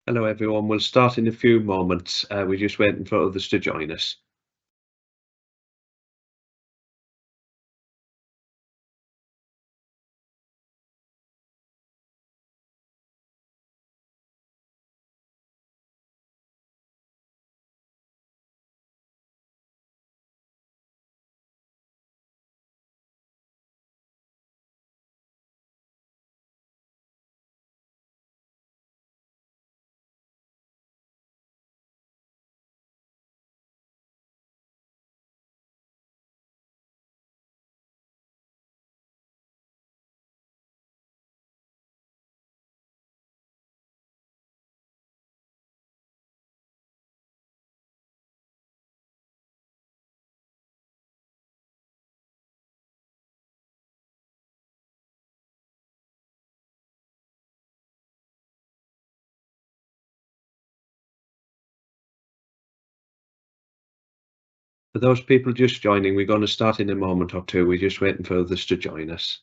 Hello everyone, we'll start in a few moments. We're just waiting for others to join us. For those people just joining, we're going to start in a moment or two. We're just waiting for others to join us.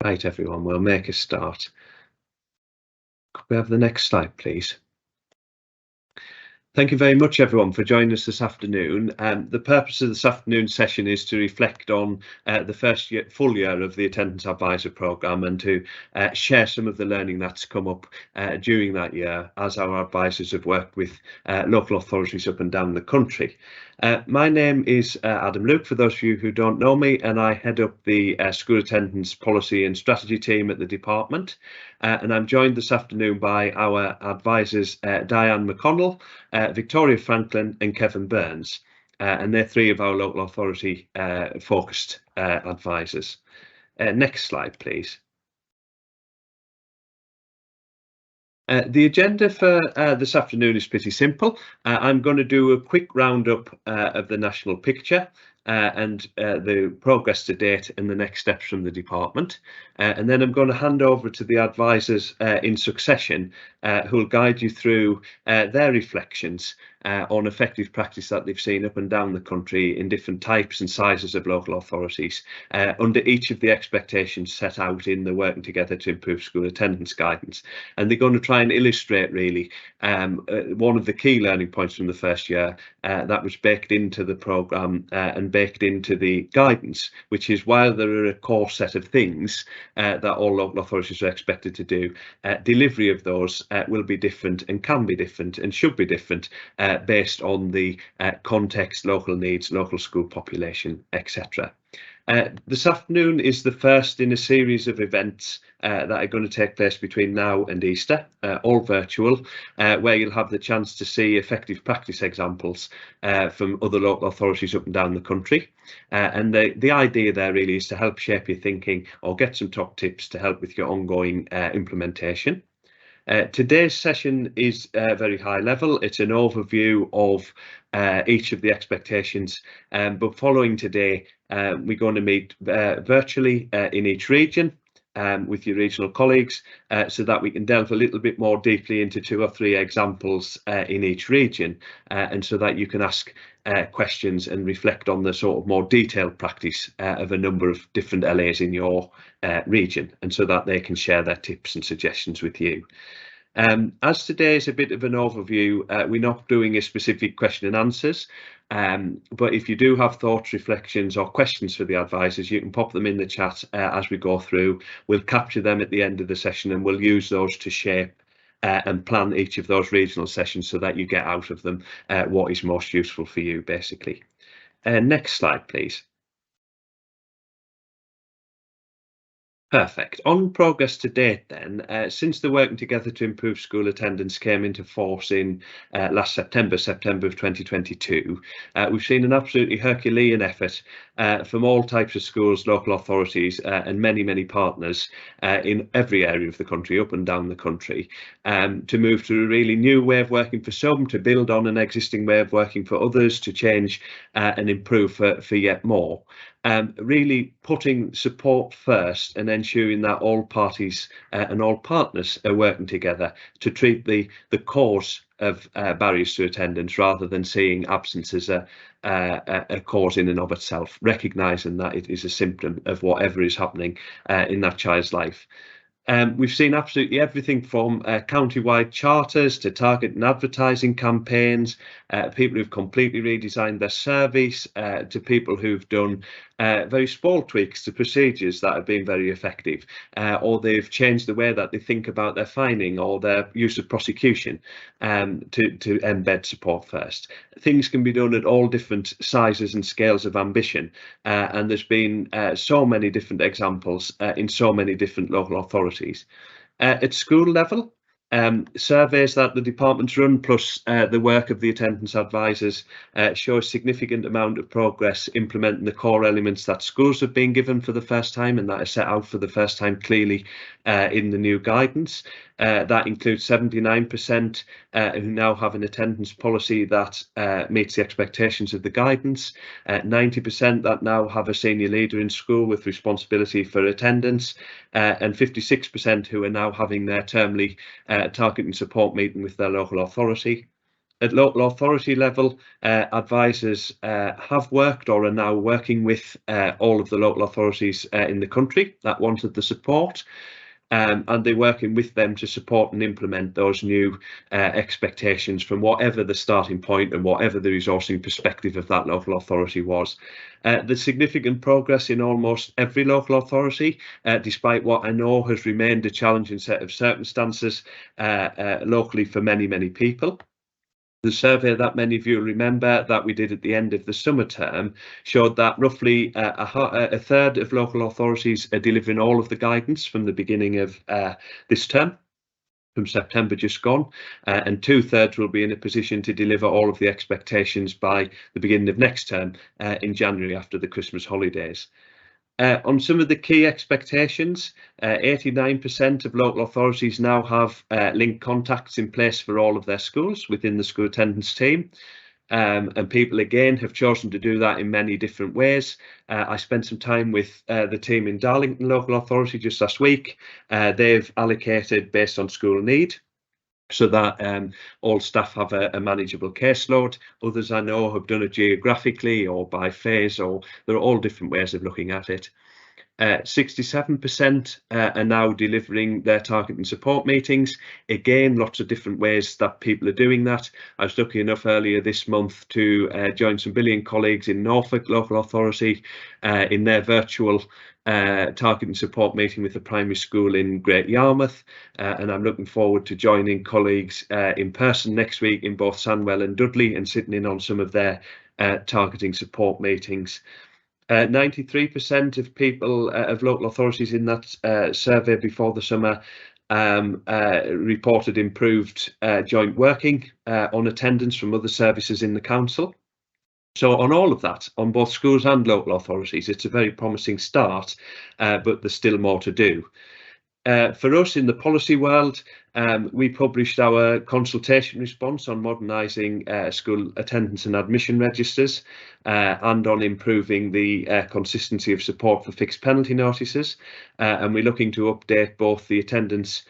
Right, everyone, we'll make a start. Could we have the next slide, please? Thank you very much, everyone, for joining us this afternoon. The purpose of this afternoon session is to reflect on the first full year of the Attendance Advisor programme and to share some of the learning that's come up during that year as our advisors have worked with local authorities up and down the country. My name is Adam Luke, for those of you who don't know me, and I head up the School Attendance Policy and Strategy team at the department. And I'm joined this afternoon by our advisors, Diane McConnell, Victoria Franklin and Kevin Burns, and they're three of our local authority focused advisors. Next slide, please. The agenda for this afternoon is pretty simple. I'm going to do a quick roundup of the national picture and the progress to date and the next steps from the department. And then I'm going to hand over to the advisors in succession who will guide you through their reflections on effective practice that they've seen up and down the country in different types and sizes of local authorities under each of the expectations set out in the Working Together to Improve School Attendance guidance. And they're going to try and illustrate really one of the key learning points from the first year that was baked into the programme and baked into the guidance, which is while there are a core set of things that all local authorities are expected to do, delivery of those will be different and can be different and should be different based on the context, local needs, local school population, etc. This afternoon is the first in a series of events that are going to take place between now and Easter, all virtual, where you'll have the chance to see effective practice examples from other local authorities up and down the country. And the idea there really is to help shape your thinking or get some top tips to help with your ongoing implementation. Today's session is very high level. It's an overview of each of the expectations, but following today, we're going to meet virtually in each region with your regional colleagues so that we can delve a little bit more deeply into 2 or 3 examples in each region and so that you can ask questions and reflect on the sort of more detailed practice of a number of different LAs in your region, and so that they can share their tips and suggestions with you. As today is a bit of an overview, we're not doing a specific question and answers, but if you do have thoughts, reflections or questions for the advisors, you can pop them in the chat as we go through. We'll capture them at the end of the session and we'll use those to shape and plan each of those regional sessions so that you get out of them what is most useful for you, basically. Next slide, please. Perfect. On progress to date then, since the Working Together to Improve School Attendance came into force in last September of 2022, we've seen an absolutely Herculean effort from all types of schools, local authorities and many partners in every area of the country, up and down the country, to move to a really new way of working for some, to build on an existing way of working for others, to change and improve for yet more. Really putting support first and ensuring that all parties and all partners are working together to treat the cause of barriers to attendance rather than seeing absence as a cause in and of itself, recognising that it is a symptom of whatever is happening in that child's life. We've seen absolutely everything from county-wide charters to target and advertising campaigns, people who've completely redesigned their service, to people who've done very small tweaks to procedures that have been very effective, or they've changed the way that they think about their fining or their use of prosecution to embed support first. Things can be done at all different sizes and scales of ambition, and there's been so many different examples in so many different local authorities. At school level, surveys that the departments run, plus the work of the attendance advisors, show a significant amount of progress implementing the core elements that schools have been given for the first time and that are set out for the first time clearly in the new guidance. That includes 79% who now have an attendance policy that meets the expectations of the guidance, 90% that now have a senior leader in school with responsibility for attendance, and 56% who are now having their termly target and support meeting with their local authority. At local authority level, advisors have worked or are now working with all of the local authorities in the country that wanted the support. And they're working with them to support and implement those new expectations from whatever the starting point and whatever the resourcing perspective of that local authority was. There's significant progress in almost every local authority, despite what I know has remained a challenging set of circumstances locally for many people. The survey that many of you remember that we did at the end of the summer term showed that roughly a third of local authorities are delivering all of the guidance from the beginning of this term, from September just gone, and 2/3 will be in a position to deliver all of the expectations by the beginning of next term in January after the Christmas holidays. On some of the key expectations, 89% of local authorities now have linked contacts in place for all of their schools within the school attendance team. And people again have chosen to do that in many different ways. I spent some time with the team in Darlington Local Authority just last week. They've allocated based on school need, so that all staff have a manageable caseload. Others I know have done it geographically or by phase, or there are all different ways of looking at it. 67% are now delivering their target and support meetings. Again, lots of different ways that people are doing that. I was lucky enough earlier this month to join some brilliant colleagues in Norfolk Local Authority in their virtual target and support meeting with the primary school in Great Yarmouth, and I'm looking forward to joining colleagues in person next week in both Sandwell and Dudley and sitting in on some of their targeting support meetings. 93% of people of local authorities in that survey before the summer reported improved joint working on attendance from other services in the council. So on all of that, on both schools and local authorities, it's a very promising start, but there's still more to do. For us in the policy world, we published our consultation response on modernising school attendance and admission registers and on improving the consistency of support for fixed penalty notices. And we're looking to update both the attendance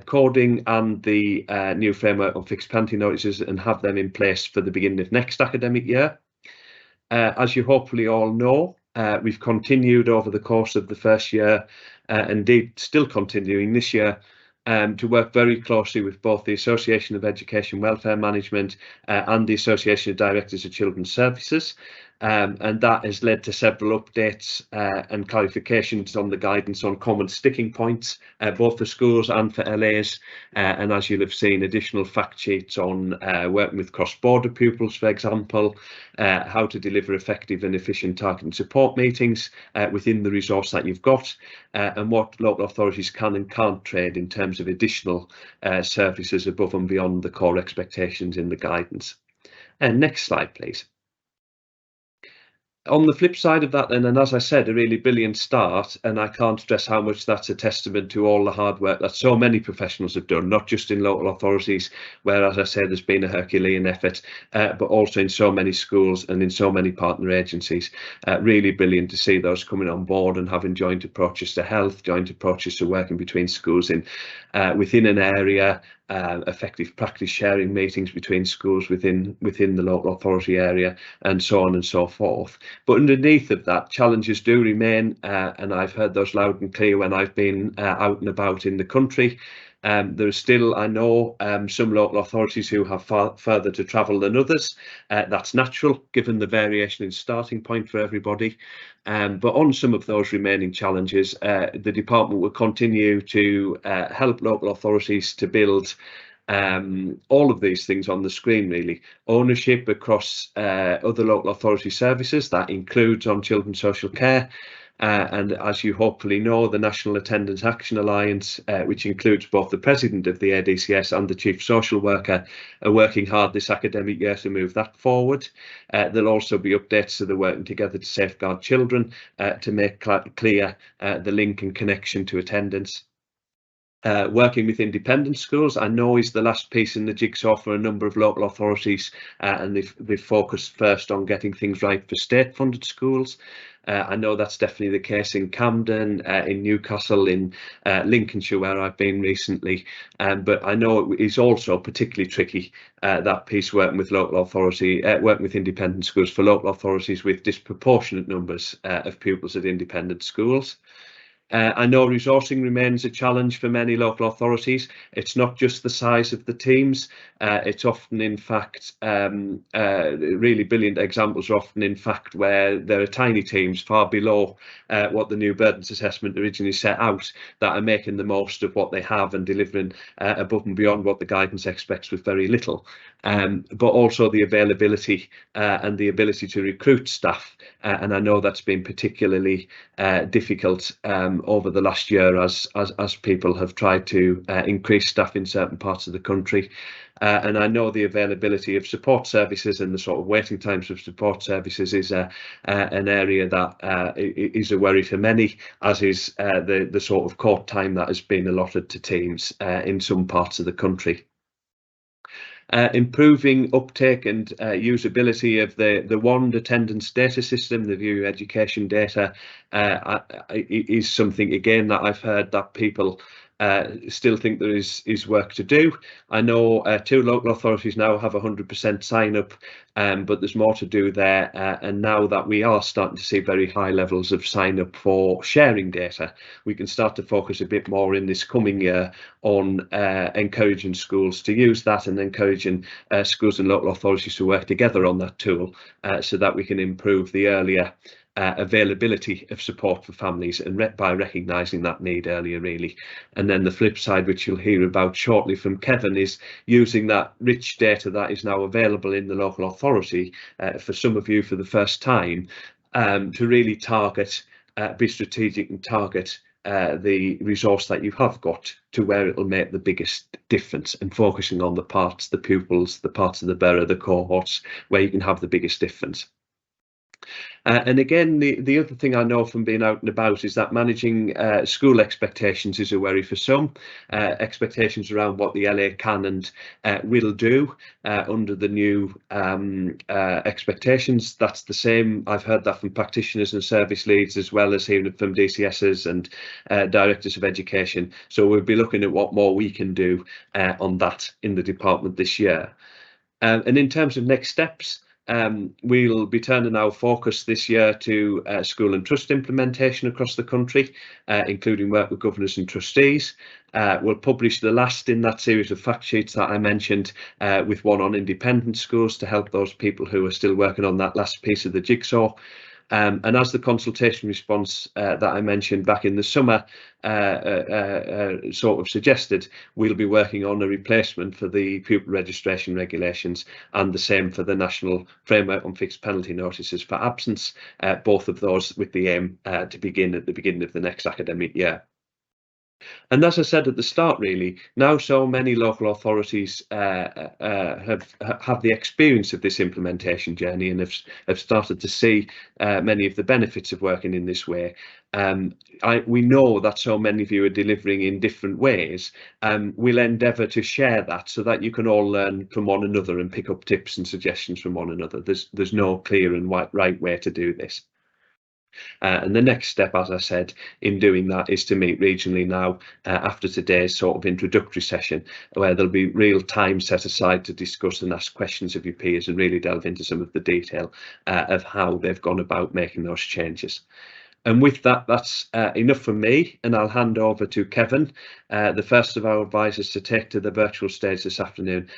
coding and the new framework on fixed penalty notices and have them in place for the beginning of next academic year. As you hopefully all know, we've continued over the course of the first year, indeed still continuing this year, to work very closely with both the Association of Education Welfare Management and the Association of Directors of Children's Services. and that has led to several updates and clarifications on the guidance on common sticking points, both for schools and for LAs, and as you'll have seen, additional fact sheets on working with cross-border pupils, for example, how to deliver effective and efficient targeted support meetings within the resource that you've got, and what local authorities can and can't trade in terms of additional services above and beyond the core expectations in the guidance. And next slide, please. On the flip side of that then, and as I said, a really brilliant start, and I can't stress how much that's a testament to all the hard work that so many professionals have done, not just in local authorities, where, as I said, there's been a Herculean effort, but also in so many schools and in so many partner agencies. Really brilliant to see those coming on board and having joint approaches to health, joint approaches to working between schools in within an area, effective practice sharing meetings between schools within the local authority area, and so on and so forth. But underneath of that, challenges do remain, and I've heard those loud and clear when I've been out and about in the country. There are still, I know, some local authorities who have further to travel than others. That's natural, given the variation in starting point for everybody. But on some of those remaining challenges, the department will continue to help local authorities to build all of these things on the screen, really. Ownership across other local authority services, that includes on children's social care. And as you hopefully know, the National Attendance Action Alliance, which includes both the president of the ADCS and the chief social worker, are working hard this academic year to move that forward. There'll also be updates to the Working Together to Safeguard Children to make clear the link and connection to attendance. Working with independent schools, I know, is the last piece in the jigsaw for a number of local authorities, and they've focused first on getting things right for state-funded schools. I know that's definitely the case in Camden, in Newcastle, in Lincolnshire, where I've been recently. But I know it is also particularly tricky, that piece, working with local authority, working with independent schools for local authorities with disproportionate numbers of pupils at independent schools. I know resourcing remains a challenge for many local authorities. It's not just the size of the teams. It's often, in fact, really brilliant examples are often, in fact, where there are tiny teams far below what the new burdens assessment originally set out, that are making the most of what they have and delivering above and beyond what the guidance expects with very little. But also the availability and the ability to recruit staff. And I know that's been particularly difficult over the last year as people have tried to increase staff in certain parts of the country. And I know the availability of support services and the sort of waiting times of support services is an area that is a worry for many, as is the sort of court time that has been allotted to teams in some parts of the country. Improving uptake and usability of the WAND attendance data system, the View Education data, is something, again, that I've heard that people still think there is work to do. I know 2 local authorities now have 100% sign up, but there's more to do there. And now that we are starting to see very high levels of sign up for sharing data, we can start to focus a bit more in this coming year on encouraging schools to use that, and encouraging schools and local authorities to work together on that tool, so that we can improve the earlier availability of support for families, and by recognising that need earlier, really. And then the flip side, which you'll hear about shortly from Kevin, is using that rich data that is now available in the local authority, for some of you for the first time, to really target, be strategic and target the resource that you have got to where it will make the biggest difference, and focusing on the parts, the pupils, the parts of the borough, the cohorts, where you can have the biggest difference. And again, the other thing I know from being out and about is that managing school expectations is a worry for some. Expectations around what the LA can and will do under the new expectations. That's the same. I've heard that from practitioners and service leads, as well as hearing it from DCSs and directors of education. So we'll be looking at what more we can do on that in the department this year. And in terms of next steps, We'll be turning our focus this year to school and trust implementation across the country, including work with governors and trustees. We'll publish the last in that series of fact sheets that I mentioned, with one on independent schools to help those people who are still working on that last piece of the jigsaw. And as the consultation response that I mentioned back in the summer sort of suggested, we'll be working on a replacement for the pupil registration regulations, and the same for the National Framework on Fixed Penalty Notices for Absence, both of those with the aim to begin at the beginning of the next academic year. And as I said at the start, really, now so many local authorities have the experience of this implementation journey and have started to see many of the benefits of working in this way. We know that so many of you are delivering in different ways. We'll endeavour to share that so that you can all learn from one another and pick up tips and suggestions from one another. There's no clear and right way to do this. And the next step, as I said, in doing that is to meet regionally now after today's sort of introductory session, where there'll be real time set aside to discuss and ask questions of your peers and really delve into some of the detail of how they've gone about making those changes. And with that, that's enough from me, and I'll hand over to Kevin, the first of our advisors to take to the virtual stage this afternoon,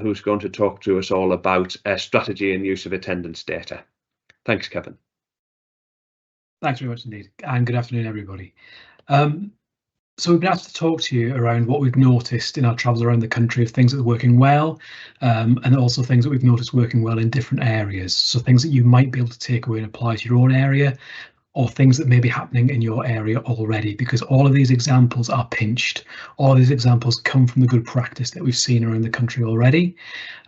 who's going to talk to us all about strategy and use of attendance data. Thanks, Kevin. Thanks very much indeed, and good afternoon, everybody. So we've been asked to talk to you around what we've noticed in our travels around the country of things that are working well, and also things that we've noticed working well in different areas. So things that you might be able to take away and apply to your own area, or things that may be happening in your area already, because all of these examples are pinched. All of these examples come from the good practice that we've seen around the country already.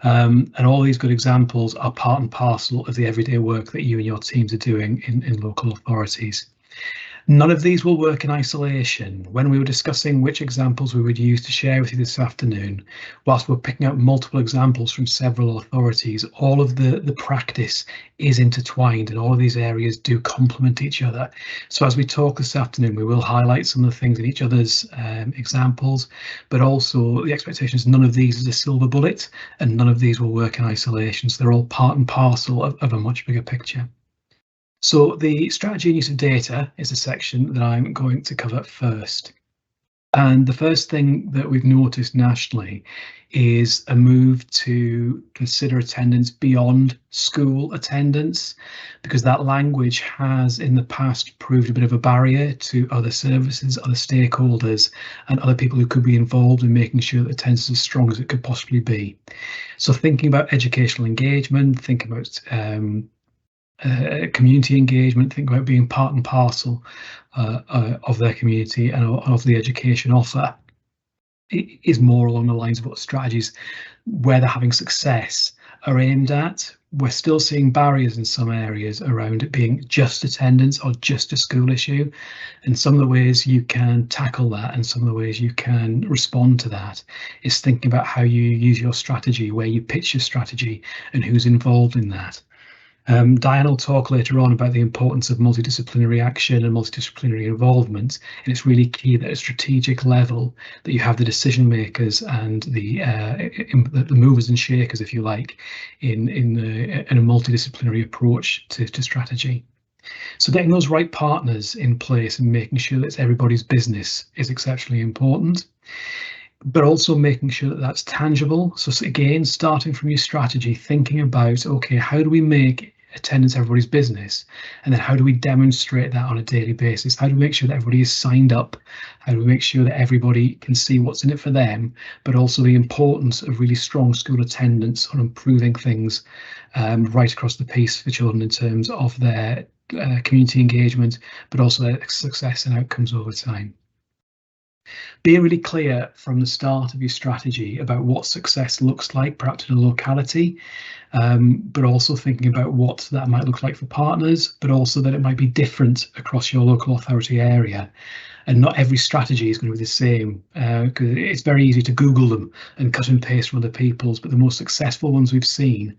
And all these good examples are part and parcel of the everyday work that you and your teams are doing in local authorities. None of these will work in isolation. When we were discussing which examples we would use to share with you this afternoon, whilst we're picking out multiple examples from several authorities, all of the practice is intertwined and all of these areas do complement each other. So as we talk this afternoon, we will highlight some of the things in each other's examples, but also the expectation is none of these is a silver bullet and none of these will work in isolation. So they're all part and parcel of a much bigger picture. So the strategy and use of data is a section that I'm going to cover first. And the first thing that we've noticed nationally is a move to consider attendance beyond school attendance, because that language has in the past proved a bit of a barrier to other services, other stakeholders and other people who could be involved in making sure that attendance is as strong as it could possibly be. So thinking about educational engagement, thinking about community engagement, think about being part and parcel of their community and of the education offer. It is more along the lines of what strategies, where they're having success, are aimed at. We're still seeing barriers in some areas around it being just attendance or just a school issue. And some of the ways you can tackle that and some of the ways you can respond to that is thinking about how you use your strategy, where you pitch your strategy and who's involved in that. Diane will talk later on about the importance of multidisciplinary action and multidisciplinary involvement, and it's really key that at a strategic level that you have the decision makers and the movers and shakers, if you like, in a multidisciplinary approach to strategy. So getting those right partners in place and making sure that it's everybody's business is exceptionally important, but also making sure that that's tangible. So again, starting from your strategy, thinking about, okay, how do we make attendance everybody's business, and then how do we demonstrate that on a daily basis? How do we make sure that everybody is signed up? How do we make sure that everybody can see what's in it for them, but also the importance of really strong school attendance on improving things right across the piece for children in terms of their community engagement, but also their success and outcomes over time. Being really clear from the start of your strategy about what success looks like, perhaps in a locality, but also thinking about what that might look like for partners, but also that it might be different across your local authority area. and not every strategy is going to be the same, because it's very easy to Google them and cut and paste from other people's, but the most successful ones we've seen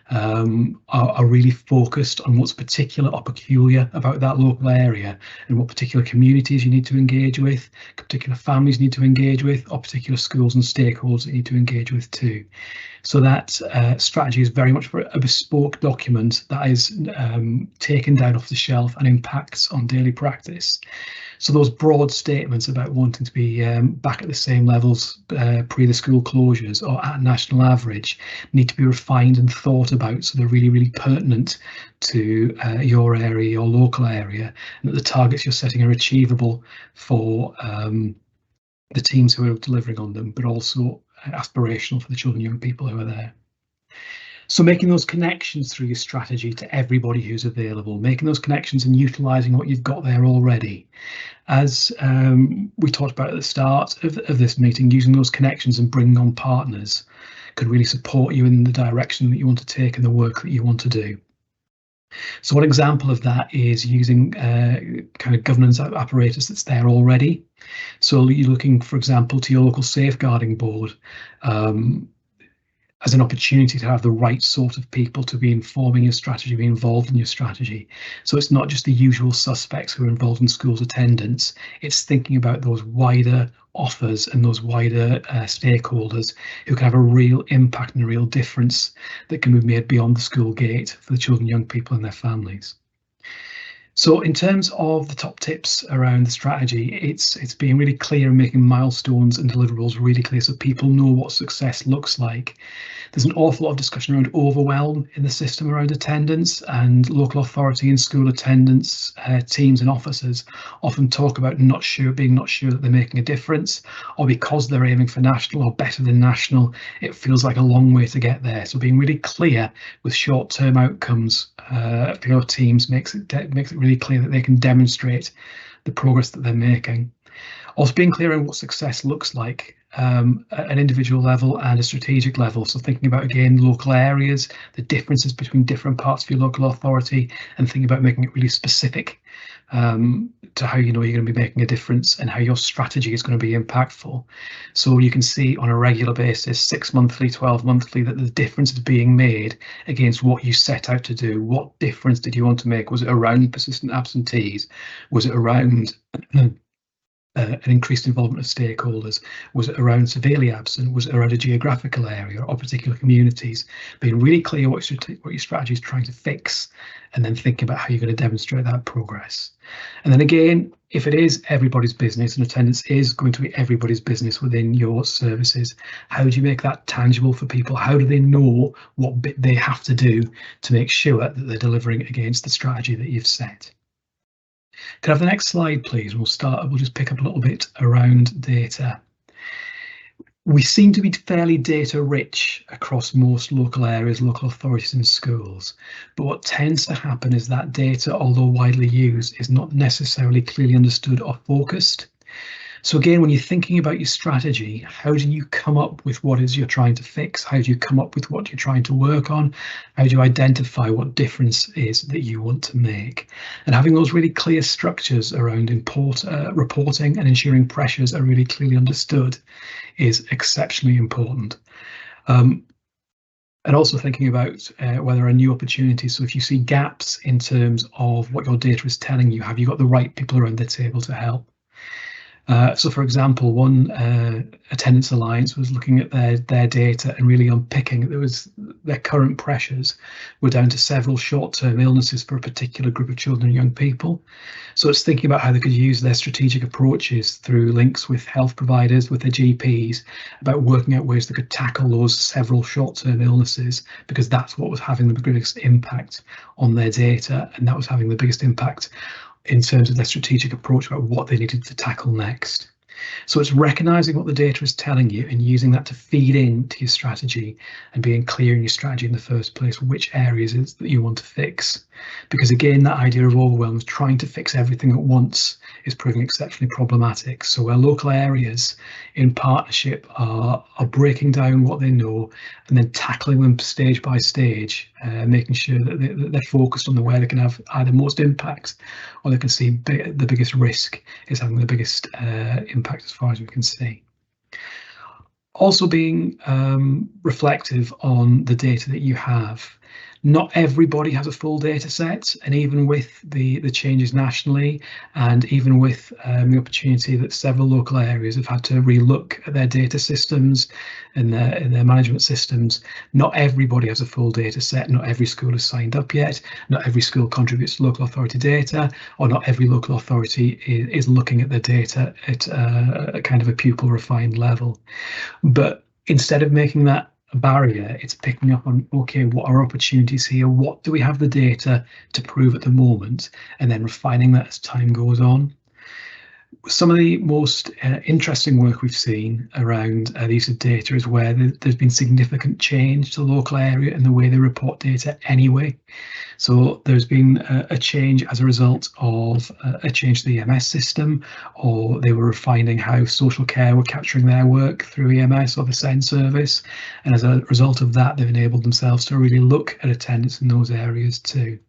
are really focused on what's particular or peculiar about that local area, and what particular communities you need to engage with, particular families need to engage with, or particular schools and stakeholders that you need to engage with too. So that strategy is very much a bespoke document that is taken down off the shelf and impacts on daily practice. So those broad statements about wanting to be back at the same levels pre the school closures or at national average need to be refined and thought about, so they're really, really pertinent to your area, your local area, and that the targets you're setting are achievable for the teams who are delivering on them, but also aspirational for the children and young people who are there. So making those connections through your strategy to everybody who's available, making those connections and utilising what you've got there already. As we talked about at the start of this meeting, using those connections and bringing on partners could really support you in the direction that you want to take and the work that you want to do. So one example of that is using kind of governance apparatus that's there already. So you're looking, for example, to your local safeguarding board as an opportunity to have the right sort of people to be informing your strategy, be involved in your strategy. So it's not just the usual suspects who are involved in schools attendance, it's thinking about those wider offers and those wider stakeholders who can have a real impact and a real difference that can be made beyond the school gate for the children, young people and their families. So in terms of the top tips around the strategy, it's being really clear and making milestones and deliverables really clear so people know what success looks like. There's an awful lot of discussion around overwhelm in the system around attendance, and local authority and school attendance teams and officers often talk about being not sure that they're making a difference, or because they're aiming for national or better than national, it feels like a long way to get there. So being really clear with short-term outcomes for your teams makes it really clear that they can demonstrate the progress that they're making. Also being clear on what success looks like at an individual level and a strategic level. So thinking about, again, local areas, the differences between different parts of your local authority, and thinking about making it really specific to how you know you're going to be making a difference and how your strategy is going to be impactful. So you can see on a regular basis, 6 monthly, 12 monthly, that the difference is being made against what you set out to do. What difference did you want to make? Was it around persistent absentees? Was it around an increased involvement of stakeholders? Was it around severely absent? Was it around a geographical area or particular communities? Being really clear what your strategy is trying to fix, and then thinking about how you're going to demonstrate that progress. And then again, if it is everybody's business and attendance is going to be everybody's business within your services, how do you make that tangible for people? How do they know what bit they have to do to make sure that they're delivering against the strategy that you've set? Could I have the next slide, please? We'll just pick up a little bit around data. We seem to be fairly data rich across most local areas, local authorities and schools. But what tends to happen is that data, although widely used, is not necessarily clearly understood or focused. So again, when you're thinking about your strategy, how do you come up with what is you're trying to fix? How do you come up with what you're trying to work on? How do you identify what difference is that you want to make? And having those really clear structures around reporting and ensuring pressures are really clearly understood is exceptionally important. And also thinking about whether there are new opportunities. So if you see gaps in terms of what your data is telling you, have you got the right people around the table to help? So, for example, one attendance alliance was looking at their data and really unpicking their current pressures were down to several short-term illnesses for a particular group of children and young people. So it's thinking about how they could use their strategic approaches through links with health providers, with their GPs, about working out ways they could tackle those several short-term illnesses, because that's what was having the biggest impact on their data, and that was having the biggest impact in terms of their strategic approach about what they needed to tackle next. So it's recognizing what the data is telling you and using that to feed into your strategy, and being clear in your strategy in the first place, which areas is that you want to fix. because again, that idea of overwhelm, trying to fix everything at once, is proving exceptionally problematic. So where local areas in partnership are breaking down what they know and then tackling them stage by stage, making sure that they're focused on where they can have either most impact or they can see the biggest risk is having the biggest impact as far as we can see. Also being reflective on the data that you have. Not everybody has a full data set, and even with the changes nationally, and even with the opportunity that several local areas have had to relook at their data systems and their management systems, not everybody has a full data set. Not every school is signed up yet. Not every school contributes to local authority data, or not every local authority is looking at their data at a kind of a pupil refined level. But instead of making that a barrier, it's picking up on, okay, what are opportunities here? What do we have the data to prove at the moment? And then refining that as time goes on. Some of the most interesting work we've seen around the use of data is where there's been significant change to the local area and the way they report data anyway. So there's been a change as a result of a change to the EMS system, or they were refining how social care were capturing their work through EMS or the SEND service. And as a result of that, they've enabled themselves to really look at attendance in those areas too.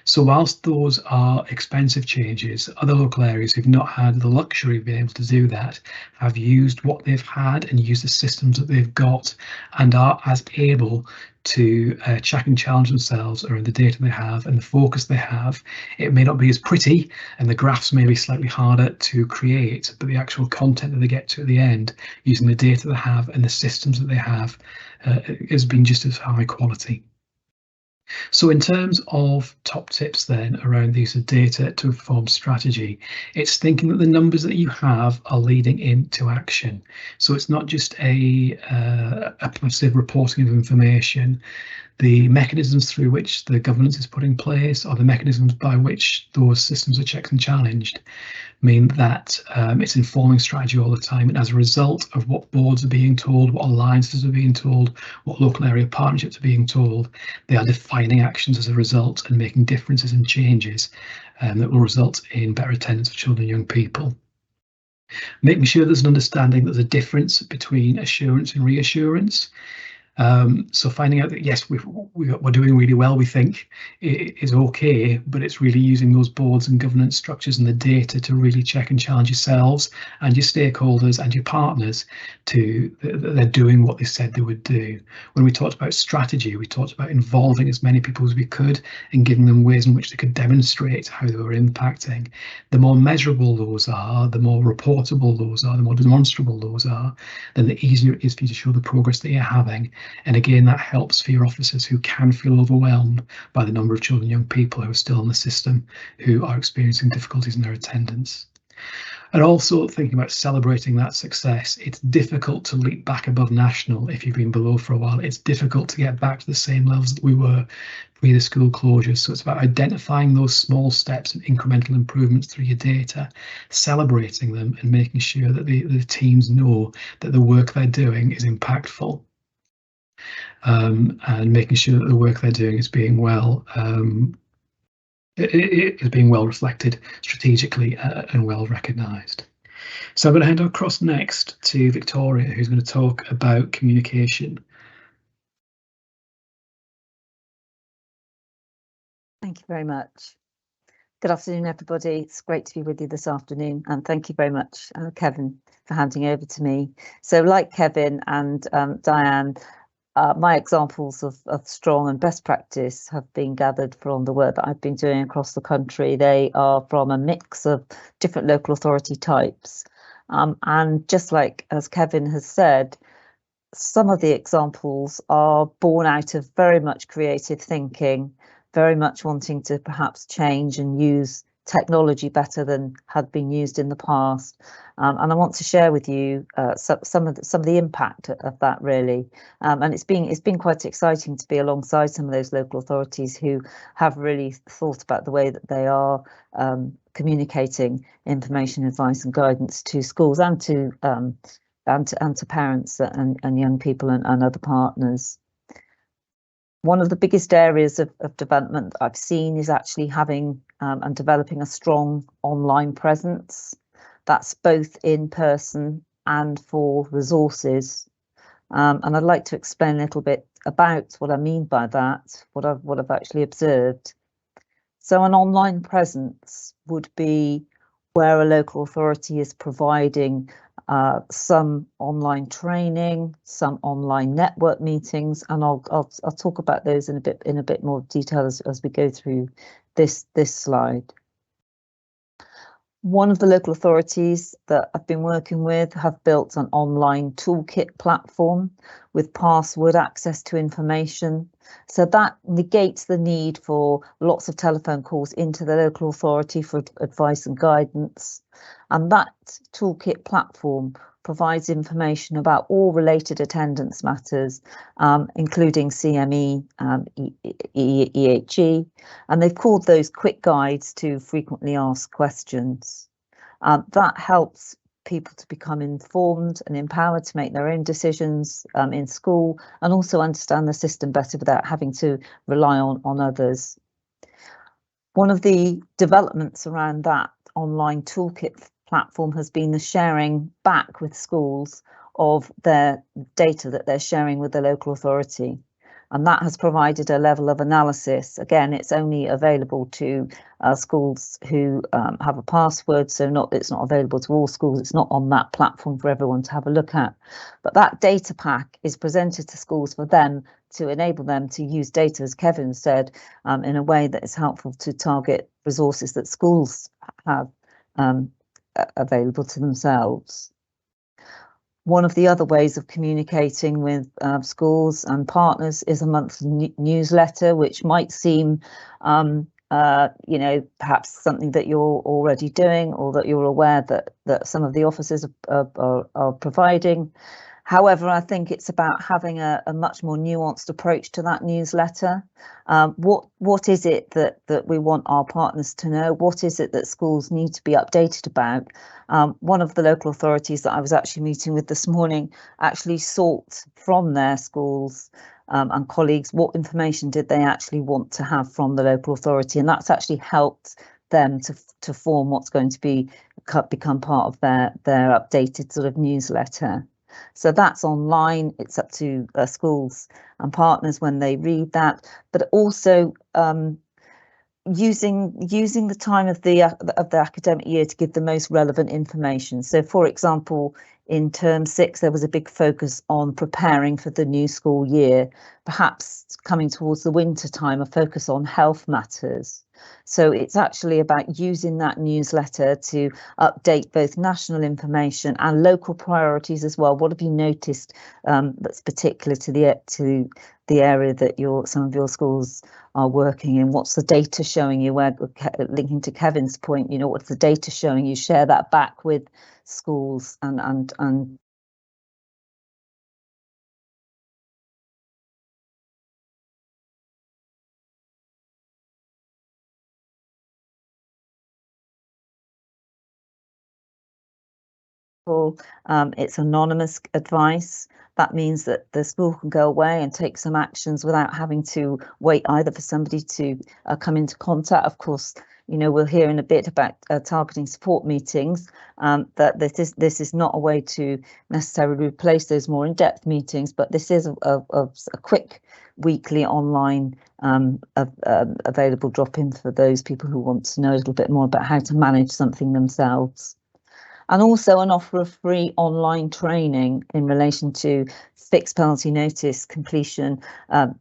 So whilst those are expensive changes, other local areas who've not had the luxury of being able to do that have used what they've had and used the systems that they've got and are as able to check and challenge themselves around the data they have and the focus they have. It may not be as pretty and the graphs may be slightly harder to create, but the actual content that they get to at the end using the data they have and the systems that they have has been just as high quality. So in terms of top tips then around the use of data to inform strategy, it's thinking that the numbers that you have are leading into action. So it's not just a passive reporting of information. The mechanisms through which the governance is put in place, or the mechanisms by which those systems are checked and challenged, mean that it's informing strategy all the time. And as a result of what boards are being told, what alliances are being told, what local area partnerships are being told, they are defining actions as a result and making differences and changes that will result in better attendance for children and young people. Making sure there's an understanding that there's a difference between assurance and reassurance. So finding out that yes, we're doing really well, we think it is okay, but it's really using those boards and governance structures and the data to really check and challenge yourselves and your stakeholders and your partners to that they're doing what they said they would do. When we talked about strategy, we talked about involving as many people as we could and giving them ways in which they could demonstrate how they were impacting. The more measurable those are, the more reportable those are, the more demonstrable those are, then the easier it is for you to show the progress that you're having. And again, that helps for your officers who can feel overwhelmed by the number of children and young people who are still in the system who are experiencing difficulties in their attendance. And also thinking about celebrating that success. It's difficult to leap back above national if you've been below for a while. It's difficult to get back to the same levels that we were pre the school closures. So it's about identifying those small steps and incremental improvements through your data, celebrating them and making sure that the teams know that the work they're doing is impactful. And making sure that the work they're doing is being well reflected strategically and well recognised. So I'm going to hand across next to Victoria, who's going to talk about communication. Thank you very much. Good afternoon, everybody. It's great to be with you this afternoon, and thank you very much, Kevin, for handing over to me. So like Kevin and Diane, my examples of strong and best practice have been gathered from the work that I've been doing across the country. They are from a mix of different local authority types. And just like as Kevin has said, some of the examples are born out of very much creative thinking, very much wanting to perhaps change and use technology better than had been used in the past, and I want to share with you some of the impact of that really, and it's been quite exciting to be alongside some of those local authorities who have really thought about the way that they are communicating information, advice and guidance to schools and to parents and young people and other partners. One of the biggest areas of development that I've seen is actually having and developing a strong online presence. That's both in person and for resources. And I'd like to explain a little bit about what I mean by that, what I've actually observed. So an online presence would be where a local authority is providing some online training, some online network meetings, and I'll talk about those in a bit more detail as we go through this slide. One of the local authorities that I've been working with have built an online toolkit platform with password access to information. So that negates the need for lots of telephone calls into the local authority for advice and guidance. And that toolkit platform provides information about all related attendance matters, including CME, EHE, and they've called those quick guides to frequently asked questions. That helps people to become informed and empowered to make their own decisions in school, and also understand the system better without having to rely on others. One of the developments around that online toolkit platform has been the sharing back with schools of their data that they're sharing with the local authority. And that has provided a level of analysis. Again, it's only available to schools who have a password, so it's not available to all schools. It's not on that platform for everyone to have a look at. But that data pack is presented to schools for them to enable them to use data, as Kevin said, in a way that is helpful to target resources that schools have available to themselves. One of the other ways of communicating with schools and partners is a monthly newsletter, which might seem, perhaps something that you're already doing, or that you're aware that some of the offices are providing. However, I think it's about having a much more nuanced approach to that newsletter. What is it that we want our partners to know? What is it that schools need to be updated about? One of the local authorities that I was actually meeting with this morning actually sought from their schools and colleagues what information did they actually want to have from the local authority, and that's actually helped them to form what's going to become part of their updated sort of newsletter. So that's online. It's up to schools and partners when they read that, but also using the time of the academic year to give the most relevant information. So, for example, in term 6, there was a big focus on preparing for the new school year. Perhaps coming towards the winter time, a focus on health matters. So it's actually about using that newsletter to update both national information and local priorities as well. What have you noticed that's particular to the area that some of your schools are working in? What's the data showing you? Where, linking to Kevin's point, what's the data showing you? Share that back with schools and it's anonymous advice. That means that the school can go away and take some actions without having to wait either for somebody to come into contact. Of course, we'll hear in a bit about targeting support meetings, that this is not a way to necessarily replace those more in-depth meetings, but this is a quick weekly online available drop-in for those people who want to know a little bit more about how to manage something themselves. And also an offer of free online training in relation to fixed penalty notice completion,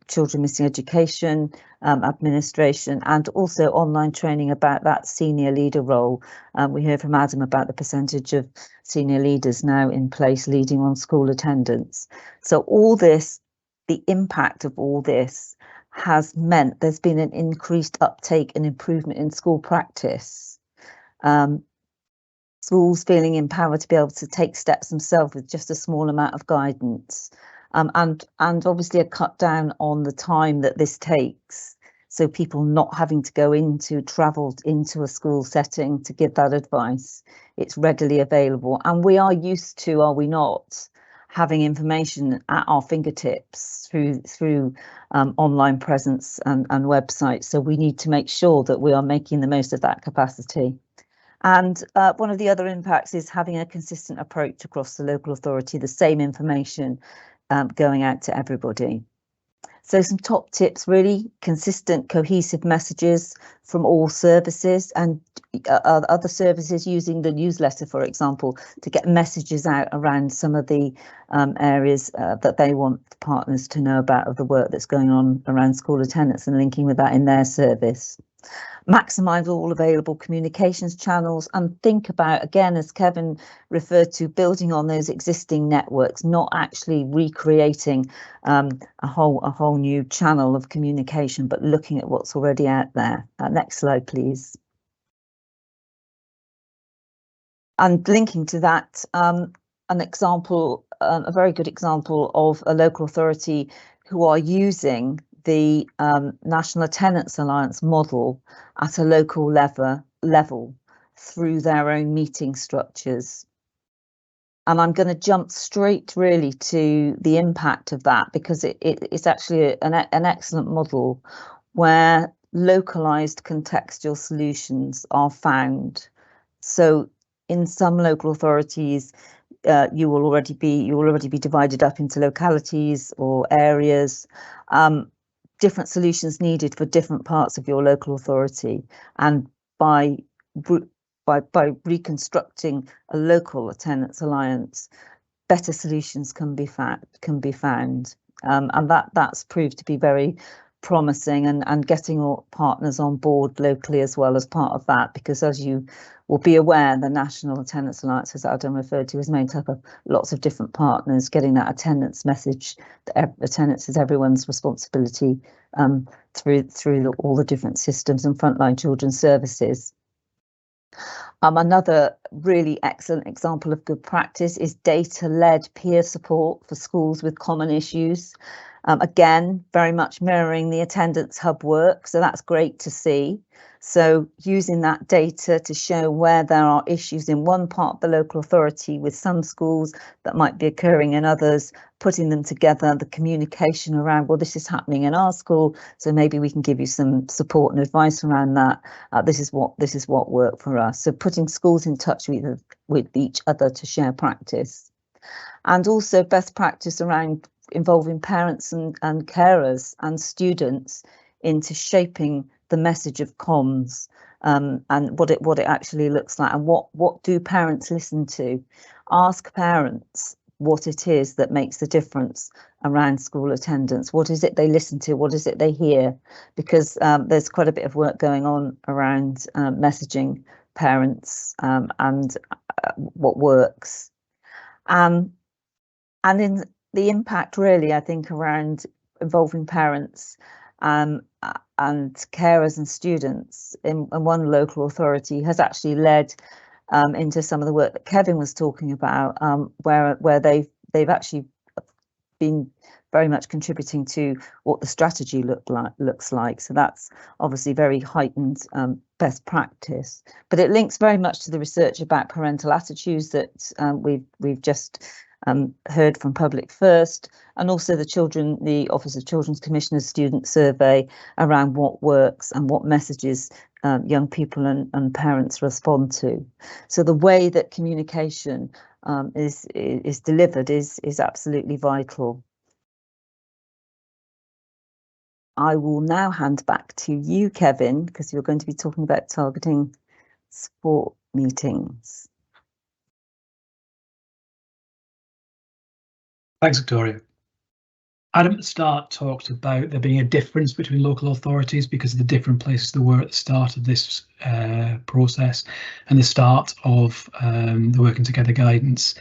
children missing education, administration, and also online training about that senior leader role. We heard from Adam about the percentage of senior leaders now in place leading on school attendance. So all this, the impact of all this has meant there's been an increased uptake and improvement in school practice. Schools feeling empowered to be able to take steps themselves with just a small amount of guidance, and obviously a cut down on the time that this takes, so people not having to travel into a school setting to give that advice. It's readily available, and we are used to, are we not, having information at our fingertips through online presence and websites. So we need to make sure that we are making the most of that capacity. And one of the other impacts is having a consistent approach across the local authority, the same information going out to everybody. So some top tips: really consistent, cohesive messages from all services, and other services using the newsletter, for example, to get messages out around some of the areas that they want partners to know about of the work that's going on around school attendance, and linking with that in their service. Maximise all available communications channels, and think about, again, as Kevin referred to, building on those existing networks, not actually recreating a whole new channel of communication, but looking at what's already out there. Next slide, please. And linking to that, an example, a very good example of a local authority who are using the National Attendance Alliance model at a local level through their own meeting structures. And I'm going to jump straight really to the impact of that, because it's actually an excellent model where localized contextual solutions are found. So in some local authorities, you will already be divided up into localities or areas. Different solutions needed for different parts of your local authority, and by reconstructing a local attendance alliance, better solutions can be found, and that's proved to be very promising, and getting all partners on board locally as well as part of that, because as you will be aware, the National Attendance Alliance, as Adam referred to, is made up of lots of different partners. Getting that attendance message, that attendance is everyone's responsibility, through all the different systems and frontline children's services. Another really excellent example of good practice is data-led peer support for schools with common issues. Again, very much mirroring the attendance hub work, so that's great to see. So using that data to show where there are issues in one part of the local authority with some schools that might be occurring in others, putting them together, the communication around, well, this is happening in our school, so maybe we can give you some support and advice around that. This is what worked for us. So putting schools in touch with each other to share practice, and also best practice around involving parents and carers and students into shaping the message of comms, and what it actually looks like, and what do parents listen to. Ask parents what it is that makes the difference around school attendance. What is it they listen to? What is it they hear? Because there's quite a bit of work going on around messaging parents, and what works. And in the impact, really, I think, around involving parents and carers and students in one local authority has actually led into some of the work that Kevin was talking about, where they've actually been very much contributing to what the strategy looks like. So that's obviously very heightened best practice, but it links very much to the research about parental attitudes that we've just heard from Public First, and also the Office of Children's Commissioner's student survey around what works and what messages young people and parents respond to. So the way that communication is delivered is absolutely vital. I will now hand back to you, Kevin, because you're going to be talking about targeting sport meetings. Thanks, Victoria. Adam at the start talked about there being a difference between local authorities because of the different places they were at the start of this process and the start of the Working Together guidance.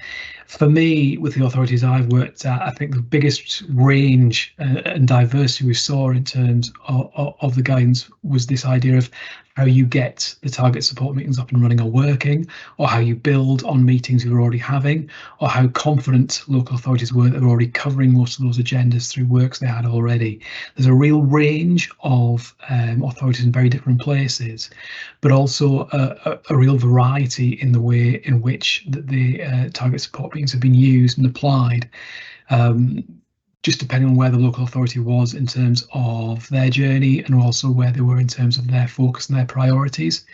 For me, with the authorities I've worked at, I think the biggest range and diversity we saw in terms of the guidance was this idea of how you get the target support meetings up and running or working, or how you build on meetings you're already having, or how confident local authorities were that they're already covering most of those agendas through works they had already. There's a real range of authorities in very different places, but also a real variety in the way in which the target support meetings have been used and applied, just depending on where the local authority was in terms of their journey and also where they were in terms of their focus and their priorities.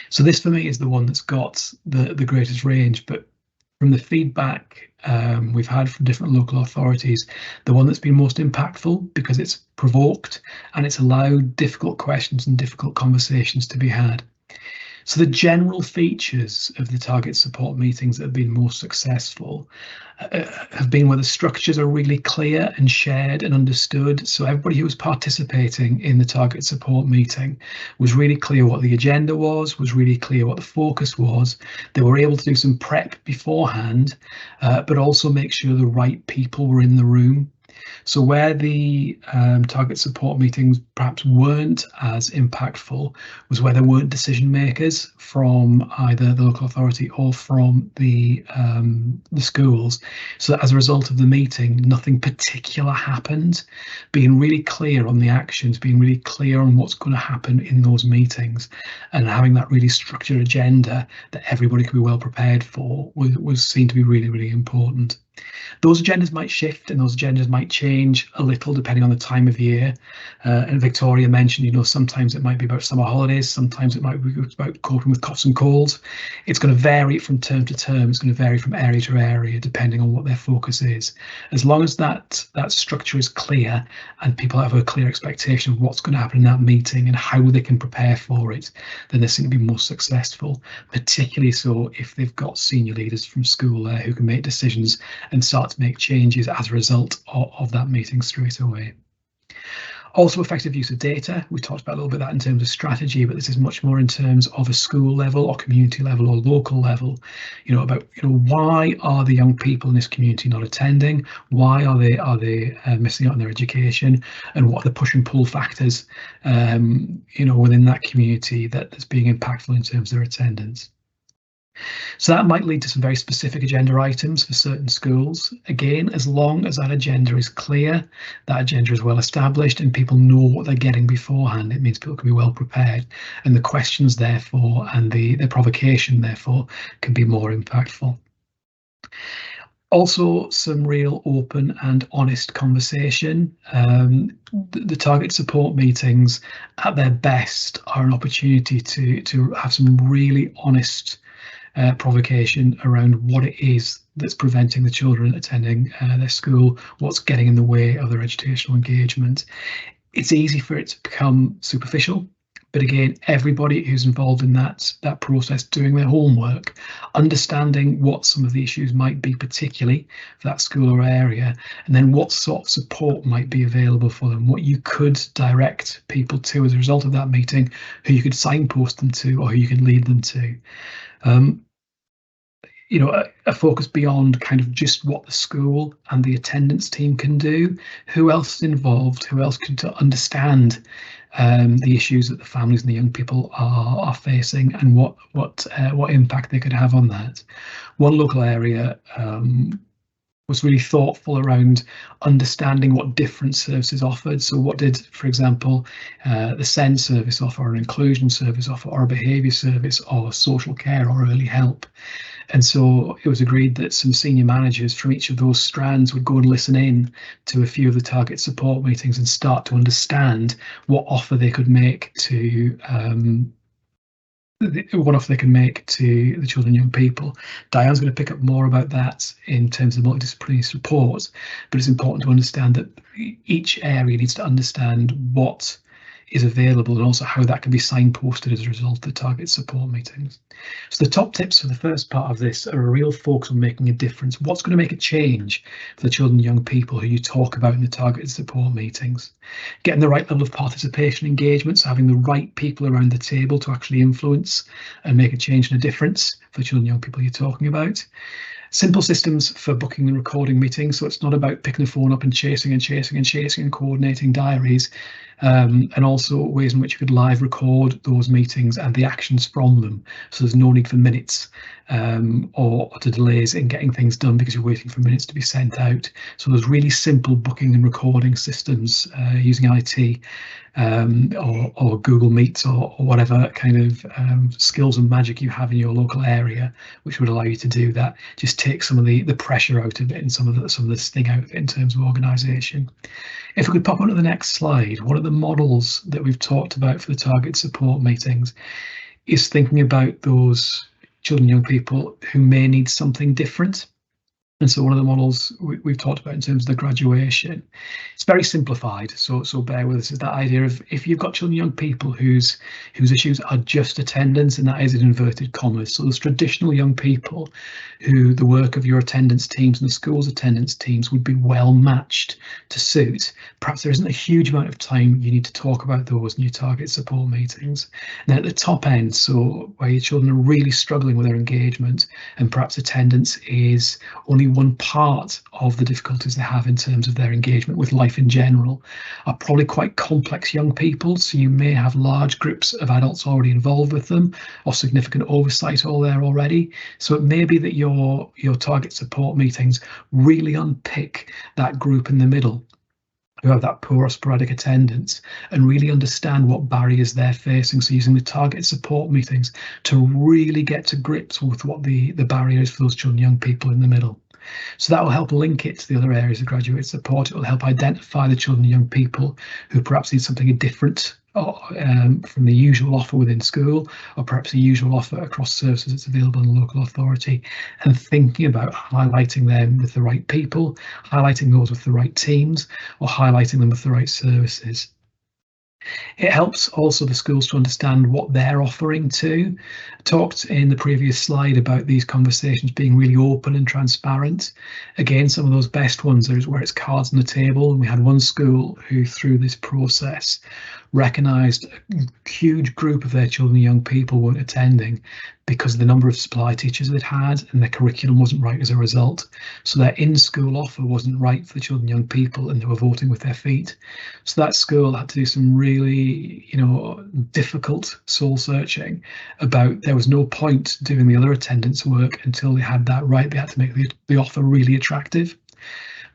So this for me is the one that's got the greatest range, but from the feedback we've had from different local authorities, the one that's been most impactful because it's provoked and it's allowed difficult questions and difficult conversations to be had. So the general features of the target support meetings that have been most successful have been where the structures are really clear and shared and understood. So everybody who was participating in the target support meeting was really clear what the agenda was really clear what the focus was. They were able to do some prep beforehand, but also make sure the right people were in the room. So where the target support meetings perhaps weren't as impactful was where there weren't decision makers from either the local authority or from the schools. So as a result of the meeting, nothing particular happened. Being really clear on the actions, being really clear on what's going to happen in those meetings, and having that really structured agenda that everybody could be well prepared for was seen to be really, really important. Those agendas might shift and those agendas might change a little depending on the time of year. And Victoria mentioned, you know, sometimes it might be about summer holidays, sometimes it might be about coping with coughs and colds. It's going to vary from term to term. It's going to vary from area to area depending on what their focus is. As long as that structure is clear and people have a clear expectation of what's going to happen in that meeting and how they can prepare for it, then they're going to be most successful, particularly so if they've got senior leaders from school there who can make decisions and start to make changes as a result of that meeting straight away. Also, effective use of data. We talked about a little bit of that in terms of strategy, but this is much more in terms of a school level or community level or local level. You know, about why are the young people in this community not attending? Why are they missing out on their education? And what are the push and pull factors within that community that's being impactful in terms of their attendance? So that might lead to some very specific agenda items for certain schools. Again, as long as that agenda is clear, that agenda is well established and people know what they're getting beforehand, it means people can be well prepared, and the questions therefore and the provocation therefore can be more impactful. Also, some real open and honest conversation. The target support meetings at their best are an opportunity to have some really honest provocation around what it is that's preventing the children attending their school, what's getting in the way of their educational engagement. It's easy for it to become superficial, but again, everybody who's involved in that process, doing their homework, understanding what some of the issues might be, particularly for that school or area, and then what sort of support might be available for them, what you could direct people to as a result of that meeting, who you could signpost them to or who you could lead them to. A focus beyond kind of just what the school and the attendance team can do. Who else is involved? Who else can understand the issues that the families and the young people are facing, and what impact they could have on that? One local area was really thoughtful around understanding what different services offered. So what did, for example, the SEND service offer, or an inclusion service offer, or a behaviour service, or social care, or early help? And so it was agreed that some senior managers from each of those strands would go and listen in to a few of the target support meetings and start to understand what offer they could make to the children and young people. Diane's going to pick up more about that in terms of multidisciplinary support, but it's important to understand that each area needs to understand what is available and also how that can be signposted as a result of the target support meetings. So the top tips for the first part of this are a real focus on making a difference. What's going to make a change for the children and young people who you talk about in the target support meetings? Getting the right level of participation engagement, so having the right people around the table to actually influence and make a change and a difference for the children and young people you're talking about. Simple systems for booking and recording meetings, so it's not about picking the phone up and chasing and coordinating diaries, and also ways in which you could live record those meetings and the actions from them, so there's no need for minutes or to delays in getting things done because you're waiting for minutes to be sent out. So there's really simple booking and recording systems using IT or Google Meets or whatever kind of skills and magic you have in your local area, which would allow you to do that. Just take some of the pressure out of it and some of the sting out of it in terms of organisation. If we could pop on to the next slide, one of the models that we've talked about for the target support meetings is thinking about those children and young people who may need something different. And so one of the models we've talked about in terms of the graduation, it's very simplified, so bear with us, is that idea of if you've got children and young people whose issues are just attendance, and that is in inverted commas, so those traditional young people who the work of your attendance teams and the school's attendance teams would be well matched to suit, perhaps there isn't a huge amount of time you need to talk about those in your target support meetings. And then at the top end, so where your children are really struggling with their engagement and perhaps attendance is only one part of the difficulties they have in terms of their engagement with life in general, are probably quite complex young people, so you may have large groups of adults already involved with them or significant oversight all there already. So it may be that your target support meetings really unpick that group in the middle who have that poor or sporadic attendance and really understand what barriers they're facing. So using the target support meetings to really get to grips with what the barrier is for those children and young people in the middle. So that will help link it to the other areas of graduate support. It will help identify the children and young people who perhaps need something different from the usual offer within school, or perhaps the usual offer across services that's available in the local authority, and thinking about highlighting them with the right people, highlighting those with the right teams, or highlighting them with the right services. It helps also the schools to understand what they're offering too. I talked in the previous slide about these conversations being really open and transparent. Again, some of those best ones are where it's cards on the table. And we had one school who, through this process, recognised a huge group of their children and young people weren't attending because of the number of supply teachers they'd had, and their curriculum wasn't right as a result. So their in-school offer wasn't right for the children and young people, and they were voting with their feet. So that school had to do some really, difficult soul searching about there was no point doing the other attendance work until they had that right. They had to make the offer really attractive.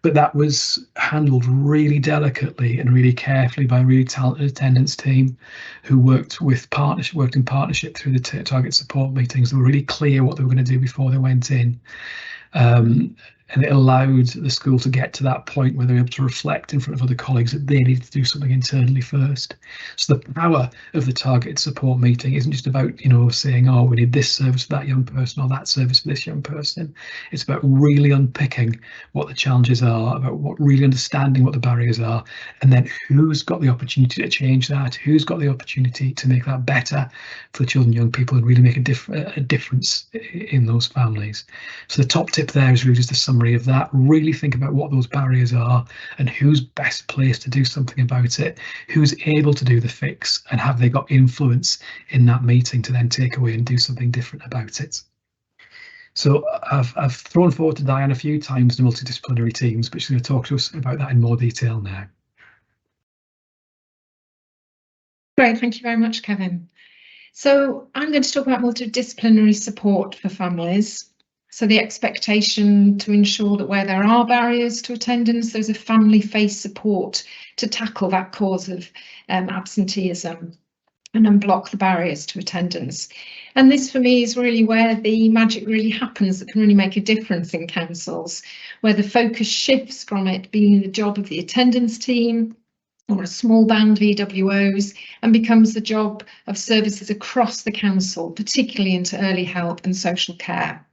But that was handled really delicately and really carefully by a really talented attendance team who worked in partnership through the target support meetings. They were really clear what they were going to do before they went in. And it allowed the school to get to that point where they were able to reflect in front of other colleagues that they needed to do something internally first. So the power of the target support meeting isn't just about, saying, oh, we need this service for that young person or that service for this young person. It's about really unpicking what the challenges are, about really understanding what the barriers are, and then who's got the opportunity to change that, who's got the opportunity to make that better for the children and young people and really make a difference in those families. So the top tip there is really just a summary of that. Really think about what those barriers are and who's best placed to do something about it, who's able to do the fix, and have they got influence in that meeting to then take away and do something different about it. So I've thrown forward to Diane a few times the multidisciplinary teams, but she's going to talk to us about that in more detail now. Great, thank you very much, Kevin. So I'm going to talk about multidisciplinary support for families. So the expectation to ensure that where there are barriers to attendance, there's a family-face support to tackle that cause of absenteeism and unblock the barriers to attendance. And this for me is really where the magic really happens, that can really make a difference in councils, where the focus shifts from it being the job of the attendance team or a small band VWOs and becomes the job of services across the council, particularly into early help and social care.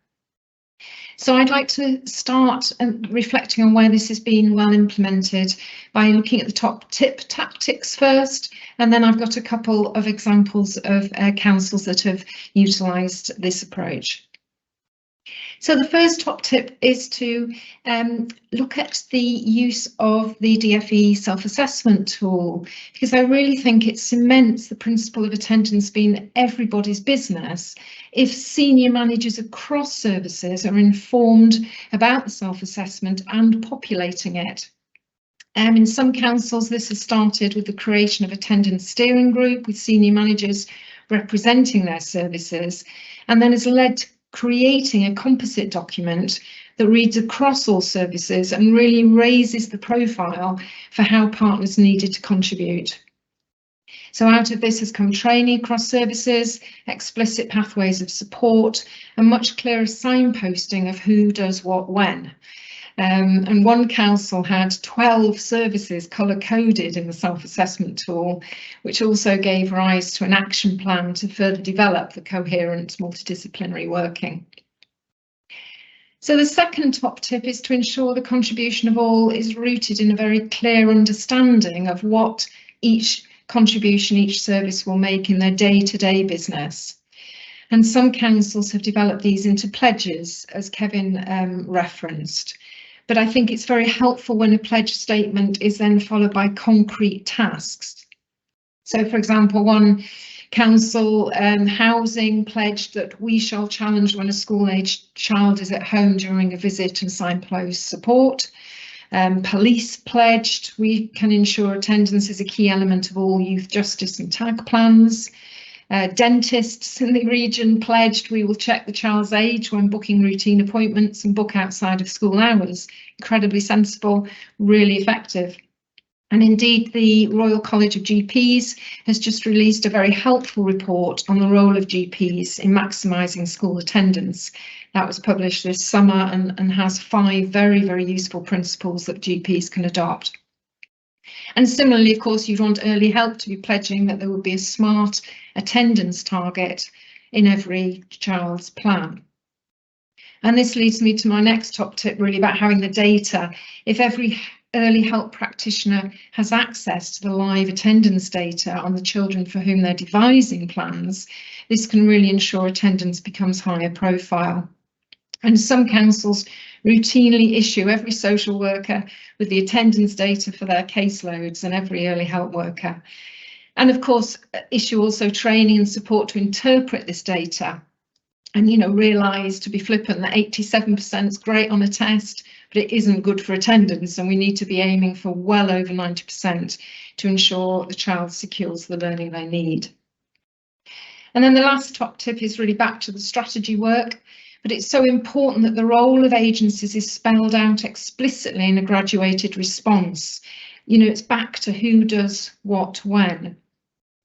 So I'd like to start reflecting on where this has been well implemented by looking at the top tip tactics first, and then I've got a couple of examples of councils that have utilised this approach. So the first top tip is to look at the use of the DFE self-assessment tool, because I really think it cements the principle of attendance being everybody's business if senior managers across services are informed about the self-assessment and populating it. In some councils, this has started with the creation of attendance steering group with senior managers representing their services, and then has led to creating a composite document that reads across all services and really raises the profile for how partners needed to contribute. So out of this has come training across services, explicit pathways of support, and much clearer signposting of who does what when. And one council had 12 services colour-coded in the self-assessment tool, which also gave rise to an action plan to further develop the coherent multidisciplinary working. So the second top tip is to ensure the contribution of all is rooted in a very clear understanding of what each contribution each service will make in their day-to-day business. And some councils have developed these into pledges, as Kevin referenced. But I think it's very helpful when a pledge statement is then followed by concrete tasks. So, for example, one council housing pledged that we shall challenge when a school-aged child is at home during a visit and signpost support. Police pledged we can ensure attendance is a key element of all youth justice and tag plans. Dentists in the region pledged we will check the child's age when booking routine appointments and book outside of school hours. Incredibly sensible, really effective. And indeed, the Royal College of GPs has just released a very helpful report on the role of GPs in maximising school attendance. That was published this summer and has 5 very, very useful principles that GPs can adopt. And similarly, of course, you'd want early help to be pledging that there would be a smart attendance target in every child's plan. And this leads me to my next top tip, really about having the data. If every early help practitioner has access to the live attendance data on the children for whom they're devising plans, this can really ensure attendance becomes higher profile. And some councils routinely issue every social worker with the attendance data for their caseloads and every early help worker. And of course, issue also training and support to interpret this data. And, you know, realise, to be flippant, that 87% is great on a test, but it isn't good for attendance, and we need to be aiming for well over 90% to ensure the child secures the learning they need. And then the last top tip is really back to the strategy work, but it's so important that the role of agencies is spelled out explicitly in a graduated response. You know, it's back to who does what when.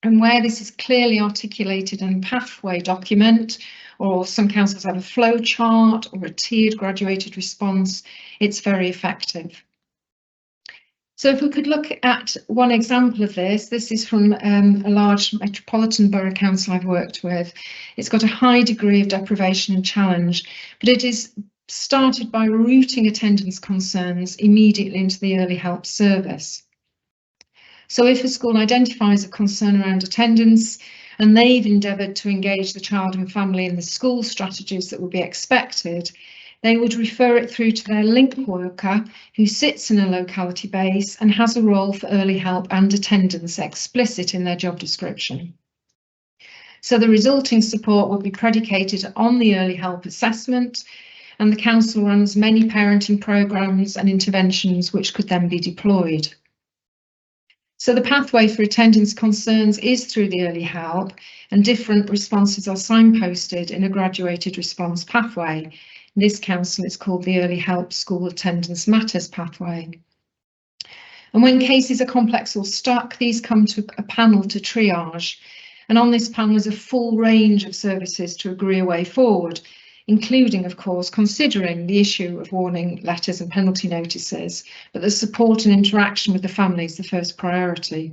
And where this is clearly articulated in a pathway document, or some councils have a flow chart or a tiered graduated response, it's very effective. So if we could look at one example of this, this is from a large metropolitan borough council I've worked with. It's got a high degree of deprivation and challenge, but it is started by routing attendance concerns immediately into the early help service. So if a school identifies a concern around attendance and they've endeavoured to engage the child and family in the school strategies that would be expected, they would refer it through to their link worker who sits in a locality base and has a role for early help and attendance explicit in their job description. So the resulting support will be predicated on the early help assessment, and the council runs many parenting programmes and interventions which could then be deployed. So the pathway for attendance concerns is through the early help, and different responses are signposted in a graduated response pathway. In this council, it's called the Early Help School Attendance Matters pathway. And when cases are complex or stuck, these come to a panel to triage. And on this panel is a full range of services to agree a way forward, including, of course, considering the issue of warning letters and penalty notices, but the support and interaction with the family is the first priority.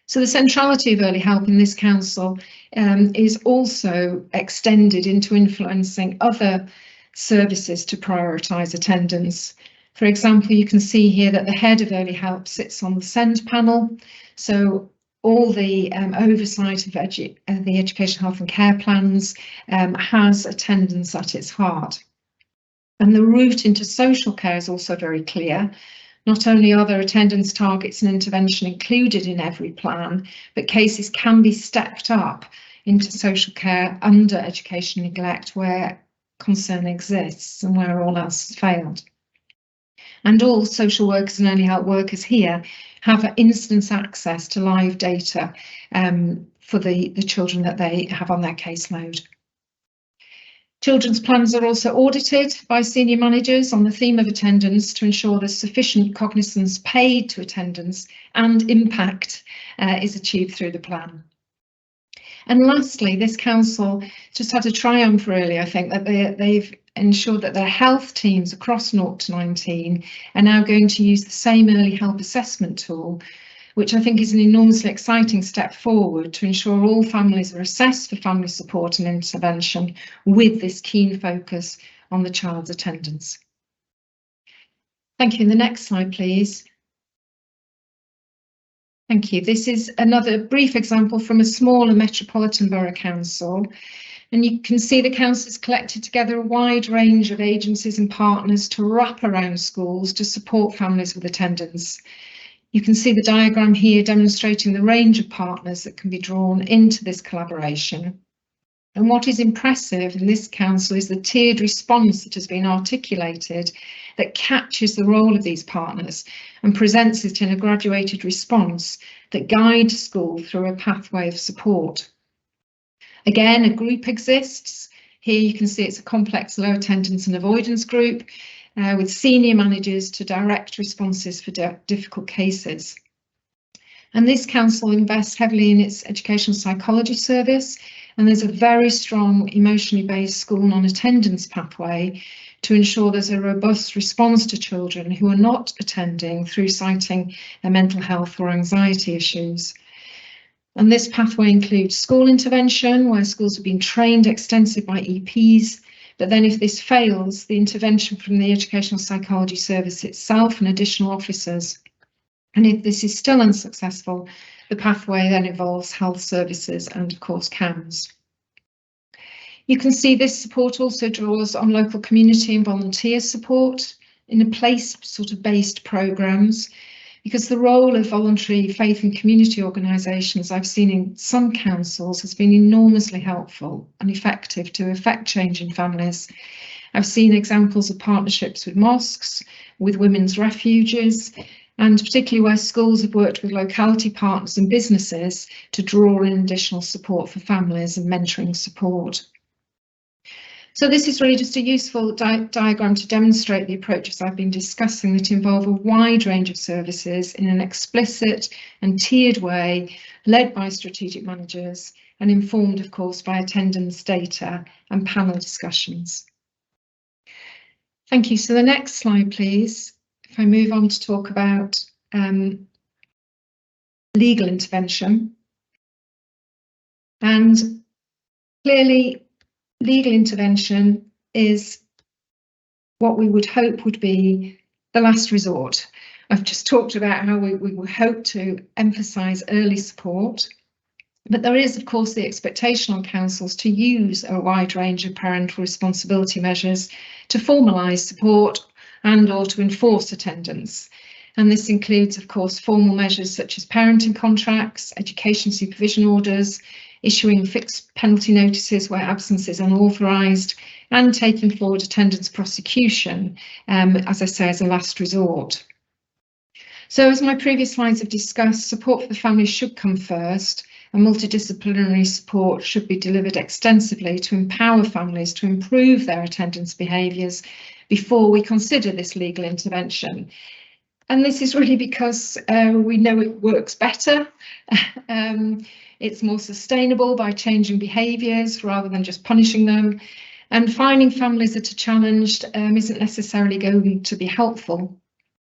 So the centrality of early help in this council is also extended into influencing other services to prioritise attendance. For example, you can see here that the head of early help sits on the SEND panel. So all the oversight of the education, health and care plans has attendance at its heart. And the route into social care is also very clear. Not only are there attendance targets and intervention included in every plan, but cases can be stepped up into social care under education neglect where concern exists and where all else has failed. And all social workers and early help workers here have instant access to live data for the children that they have on their caseload. Children's plans are also audited by senior managers on the theme of attendance to ensure there's sufficient cognizance paid to attendance and impact is achieved through the plan. And lastly, this council just had a triumph really, I think, that they've ensured that their health teams across 0 to 19 are now going to use the same early help assessment tool, which I think is an enormously exciting step forward to ensure all families are assessed for family support and intervention with this keen focus on the child's attendance. Thank you. The next slide, please. Thank you. This is another brief example from a smaller metropolitan borough council. And you can see the council has collected together a wide range of agencies and partners to wrap around schools to support families with attendance. You can see the diagram here demonstrating the range of partners that can be drawn into this collaboration. And what is impressive in this council is the tiered response that has been articulated that captures the role of these partners and presents it in a graduated response that guides school through a pathway of support. Again, a group exists. Here you can see it's a complex low attendance and avoidance group with senior managers to direct responses for difficult cases. And this council invests heavily in its educational psychology service, and there's a very strong emotionally based school non-attendance pathway to ensure there's a robust response to children who are not attending through citing mental health or anxiety issues. And this pathway includes school intervention, where schools have been trained extensively by EPs, but then if this fails, the intervention from the educational psychology service itself and additional officers. And if this is still unsuccessful, the pathway then involves health services and of course CAMS. You can see this support also draws on local community and volunteer support in a place sort of based programmes, because the role of voluntary faith and community organisations I've seen in some councils has been enormously helpful and effective to effect change in families. I've seen examples of partnerships with mosques, with women's refuges, and particularly where schools have worked with locality partners and businesses to draw in additional support for families and mentoring support. So this is really just a useful diagram to demonstrate the approaches I've been discussing that involve a wide range of services in an explicit and tiered way, led by strategic managers and informed, of course, by attendance data and panel discussions. Thank you. So the next slide, please. If I move on to talk about legal intervention. And clearly, legal intervention is what we would hope would be the last resort. I've just talked about how we would hope to emphasise early support, but there is, of course, the expectation on councils to use a wide range of parental responsibility measures to formalise support and or to enforce attendance. And this includes, of course, formal measures such as parenting contracts, education supervision orders, issuing fixed penalty notices where absence is unauthorised, and taking forward attendance prosecution, as I say, as a last resort. So as my previous slides have discussed, support for the family should come first, and multidisciplinary support should be delivered extensively to empower families to improve their attendance behaviours before we consider this legal intervention. And this is really because we know it works better. It's more sustainable by changing behaviours rather than just punishing them. And finding families that are challenged isn't necessarily going to be helpful,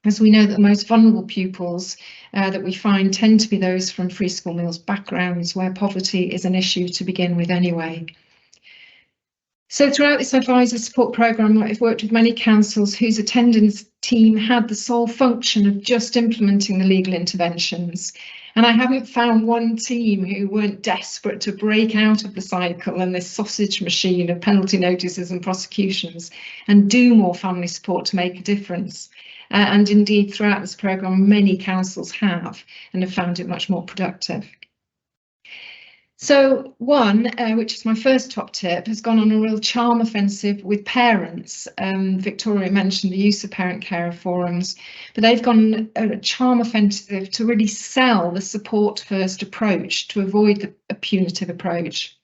as we know that the most vulnerable pupils that we find tend to be those from free school meals backgrounds where poverty is an issue to begin with anyway. So throughout this advisor support programme, I've worked with many councils whose attendance team had the sole function of just implementing the legal interventions. And I haven't found one team who weren't desperate to break out of the cycle and this sausage machine of penalty notices and prosecutions and do more family support to make a difference. And indeed, throughout this programme, many councils have and have found it much more productive. So one, which is my first top tip, has gone on a real charm offensive with parents. Victoria mentioned the use of parent carer forums, but they've gone a charm offensive to really sell the support first approach to avoid a punitive approach.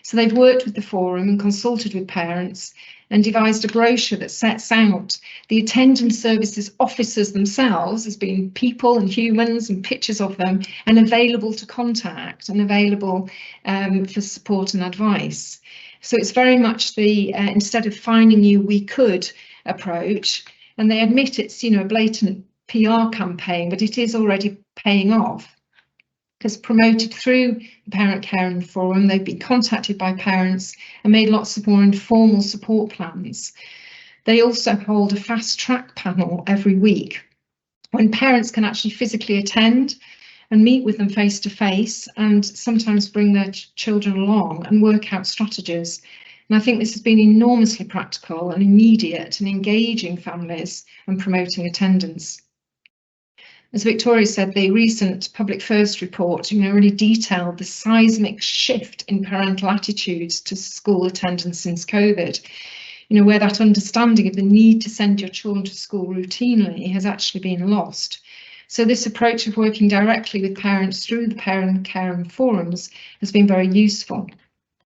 So they've worked with the forum and consulted with parents and devised a brochure that sets out the attendance services officers themselves as being people and humans and pictures of them, and available to contact and available for support and advice. So it's very much the instead of finding you, we could approach, and they admit it's, you know, a blatant PR campaign, but it is already paying off. Because promoted through the Parent Caring Forum, they've been contacted by parents and made lots of more informal support plans. They also hold a fast track panel every week when parents can actually physically attend and meet with them face to face, and sometimes bring their children along and work out strategies. And I think this has been enormously practical and immediate in engaging families and promoting attendance. As Victoria said, the recent Public First report, you know, really detailed the seismic shift in parental attitudes to school attendance since COVID, you know, where that understanding of the need to send your children to school routinely has actually been lost. So this approach of working directly with parents through the Parent Caring Forums has been very useful.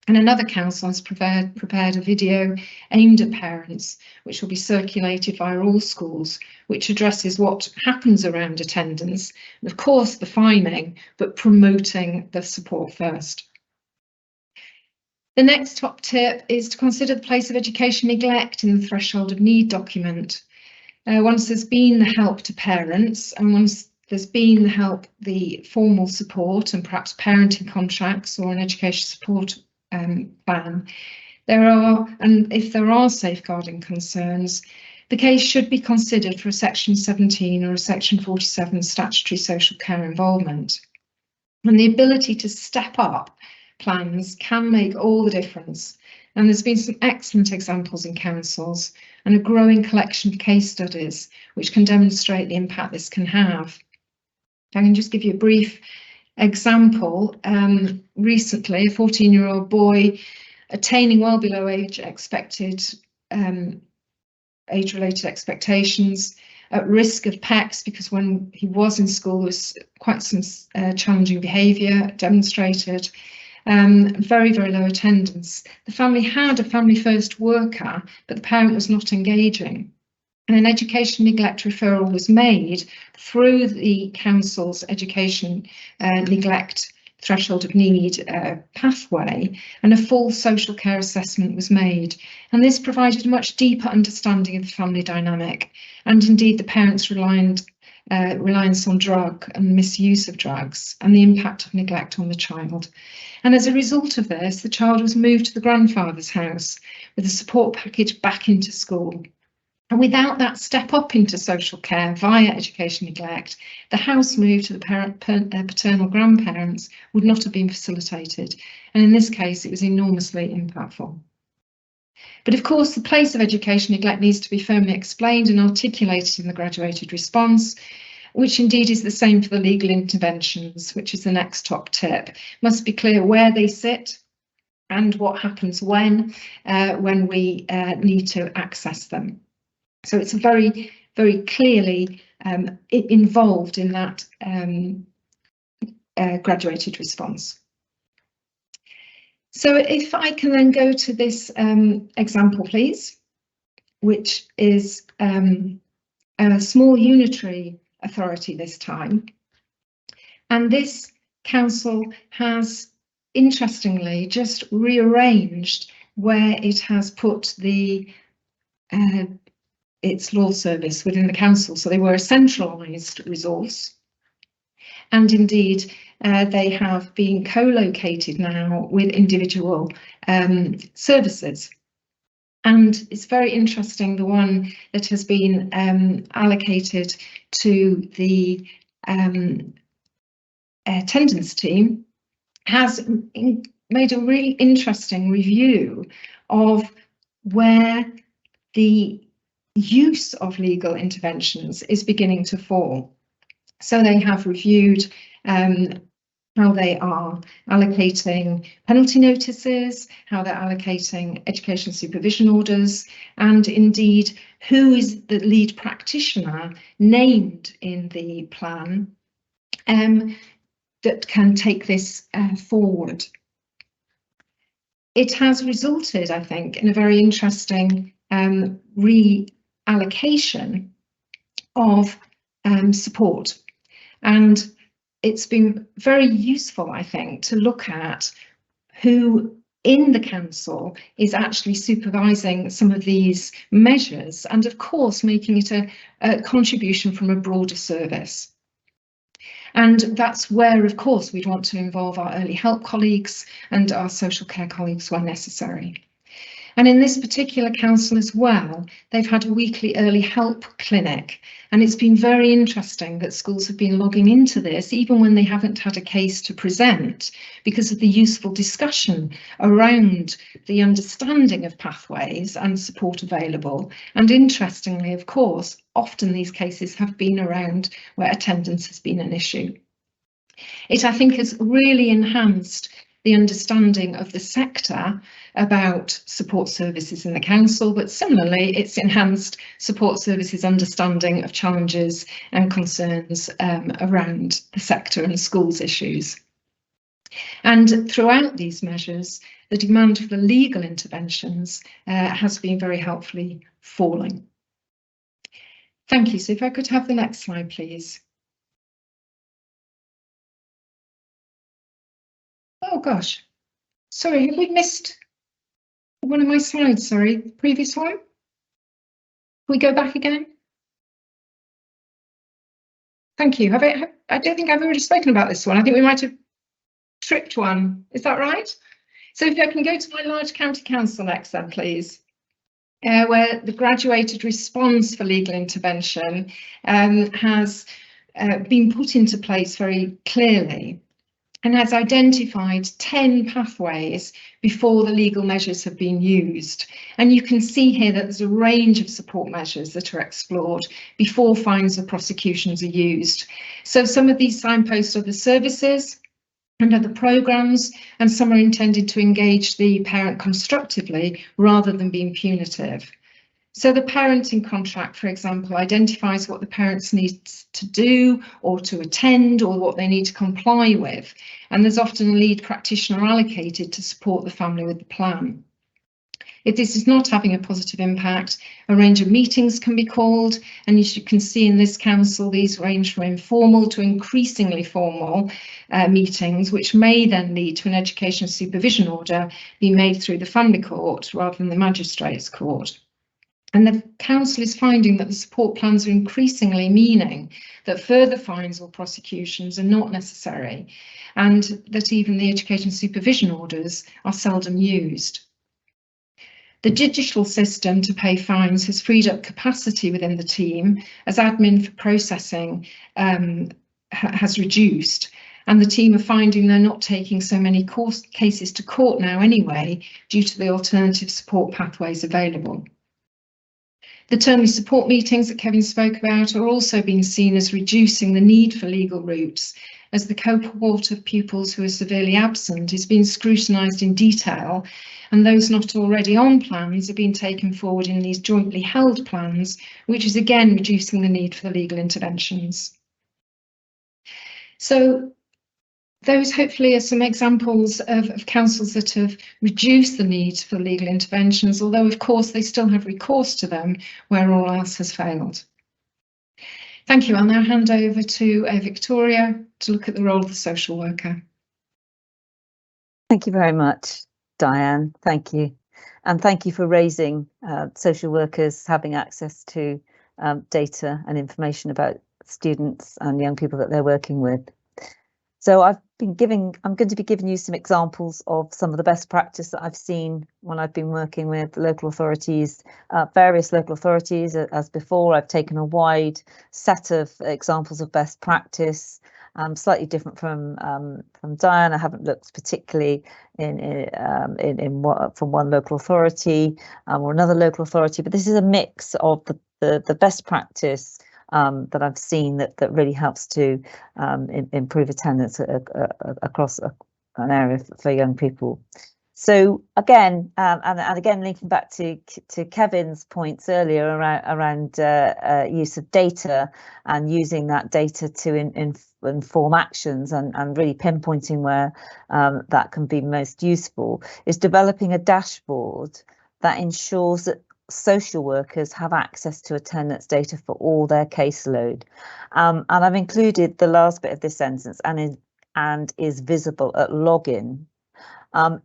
And another council has prepared a video aimed at parents, which will be circulated via all schools, which addresses what happens around attendance, and of course the fiming, but promoting the support first. The next top tip is to consider the place of education neglect in the threshold of need document. Once there's been the help to parents, and once there's been the help, the formal support and perhaps parenting contracts or an education support plan, and if there are safeguarding concerns, the case should be considered for a Section 17 or a Section 47 statutory social care involvement. And the ability to step up plans can make all the difference. And there's been some excellent examples in councils and a growing collection of case studies which can demonstrate the impact this can have. I can just give you a brief example. Recently, a 14-year-old boy attaining well below age-related expectations, at risk of PECs because when he was in school there was quite some challenging behaviour demonstrated, very, very low attendance. The family had a family first worker, but the parent was not engaging. And an education neglect referral was made through the council's education neglect threshold of need pathway, and a full social care assessment was made. And this provided a much deeper understanding of the family dynamic, and indeed the parents' reliance on drug and misuse of drugs, and the impact of neglect on the child. And as a result of this, the child was moved to the grandfather's house with a support package back into school. And without that step up into social care via education neglect, the house move to the paternal grandparents would not have been facilitated. And in this case, it was enormously impactful. But of course, the place of education neglect needs to be firmly explained and articulated in the graduated response, which indeed is the same for the legal interventions, which is the next top tip. It must be clear where they sit and what happens when we need to access them. So it's very, very clearly involved in that graduated response. So if I can then go to this example, please, which is a small unitary authority this time. And this council has, interestingly, just rearranged where it has put the its law service within the council. So they were a centralised resource, and indeed they have been co-located now with individual services. And it's very interesting, the one that has been allocated to the attendance team has made a really interesting review of where the use of legal interventions is beginning to fall. So they have reviewed how they are allocating penalty notices, how they're allocating education supervision orders, and indeed who is the lead practitioner named in the plan that can take this forward. it has resulted, I think, in a very interesting reallocation of support. And it's been very useful, I think, to look at who in the council is actually supervising some of these measures, and of course making it a contribution from a broader service. And that's where, of course, we'd want to involve our early help colleagues and our social care colleagues where necessary. And in this particular council as well, they've had a weekly early help clinic, and it's been very interesting that schools have been logging into this even when they haven't had a case to present, because of the useful discussion around the understanding of pathways and support available. And interestingly, of course, often these cases have been around where attendance has been an issue. It, I think, has really enhanced the understanding of the sector about support services in the council, but similarly it's enhanced support services understanding of challenges and concerns around the sector and schools issues. And throughout these measures, the demand for legal interventions has been very helpfully falling. Thank you. So if I could have the next slide, please. Oh gosh, sorry, have we missed one of my slides? Sorry, previous one. Can we go back again? Thank you. I don't think I've already spoken about this one. I think we might have tripped one. Is that right? So if I can go to my large county council next then, please. Where the graduated response for legal intervention has been put into place very clearly, and has identified 10 pathways before the legal measures have been used. And you can see here that there's a range of support measures that are explored before fines or prosecutions are used. So some of these signposts are the services and other programmes, and some are intended to engage the parent constructively rather than being punitive. So the parenting contract, for example, identifies what the parents need to do or to attend or what they need to comply with. And there's often a lead practitioner allocated to support the family with the plan. If this is not having a positive impact, a range of meetings can be called, and as you can see in this council, these range from informal to increasingly formal meetings, which may then lead to an education supervision order being made through the family court rather than the magistrates court. And the council is finding that the support plans are increasingly meaning that further fines or prosecutions are not necessary, and that even the education supervision orders are seldom used. The digital system to pay fines has freed up capacity within the team as admin for processing has reduced, and the team are finding they're not taking so many cases to court now anyway due to the alternative support pathways available. The termly support meetings that Kevin spoke about are also being seen as reducing the need for legal routes, as the cohort of pupils who are severely absent is being scrutinised in detail, and those not already on plans are being taken forward in these jointly held plans, which is again reducing the need for the legal interventions. So those hopefully are some examples of councils that have reduced the need for legal interventions, although of course they still have recourse to them where all else has failed. Thank you. I'll now hand over to Victoria to look at the role of the social worker. Thank you very much, Diane. Thank you. And thank you for raising social workers having access to data and information about students and young people that they're working with. So I'm going to be giving you some examples of some of the best practice that I've seen when I've been working with local authorities, various local authorities. As before, I've taken a wide set of examples of best practice, slightly different from Diane. I haven't looked particularly from one local authority or another local authority, but this is a mix of the best practice that I've seen that really helps to improve attendance across an area for young people. So again, and again, linking back to Kevin's points earlier around use of data and using that data to inform actions and really pinpointing where that can be most useful, is developing a dashboard that ensures that social workers have access to attendance data for all their caseload. And I've included the last bit of this sentence, and is visible at login.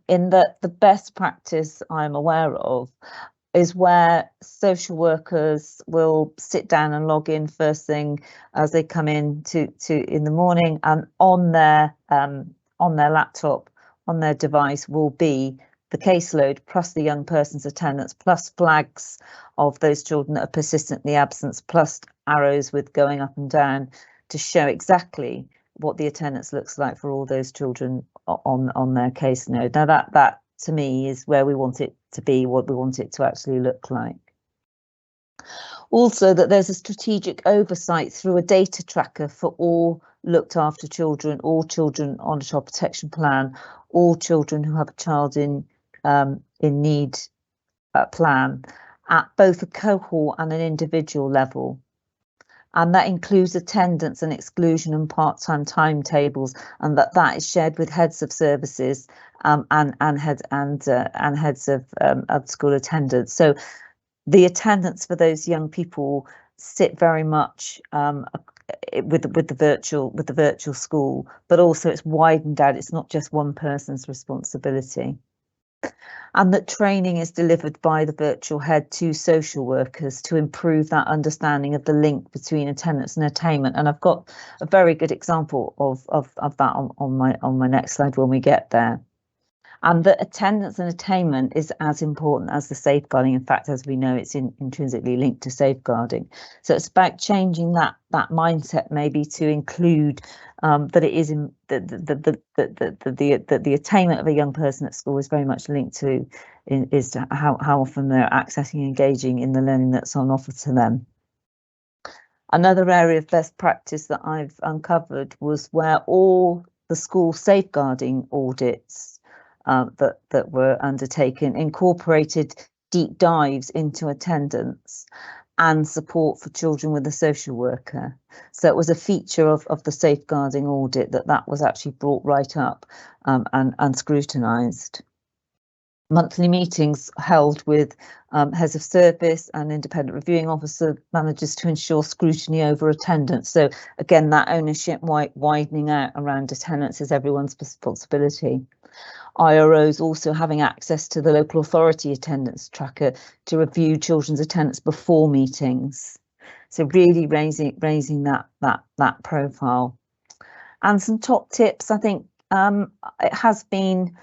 In that the best practice I'm aware of is where social workers will sit down and log in first thing as they come in to in the morning, and on their laptop, on their device, will be the caseload plus the young person's attendance plus flags of those children that are persistently absent plus arrows with going up and down to show exactly what the attendance looks like for all those children on their case node. Now that to me is where we want it to be, what we want it to actually look like. Also, that there's a strategic oversight through a data tracker for all looked after children, all children on a child protection plan, all children who have a child in need plan at both a cohort and an individual level. And that includes attendance and exclusion and part-time timetables, and that is shared with heads of services and heads of school attendance. So the attendance for those young people sit very much with the virtual school, but also it's widened out. It's not just one person's responsibility. And that training is delivered by the virtual head to social workers to improve that understanding of the link between attendance and attainment. And I've got a very good example of that on my next slide when we get there. And that attendance and attainment is as important as the safeguarding. In fact, as we know, it's intrinsically linked to safeguarding. So it's about changing that mindset, maybe to include that it is the attainment of a young person at school is very much linked to how often they're accessing and engaging in the learning that's on offer to them. Another area of best practice that I've uncovered was where all the school safeguarding audits that were undertaken incorporated deep dives into attendance and support for children with a social worker. So it was a feature of the safeguarding audit that was actually brought right up and scrutinised. Monthly meetings held with heads of service and independent reviewing officer managers to ensure scrutiny over attendance. So again, that ownership widening out around attendance is everyone's responsibility. IROs also having access to the local authority attendance tracker to review children's attendance before meetings. So really raising that profile. And some top tips, I think it has been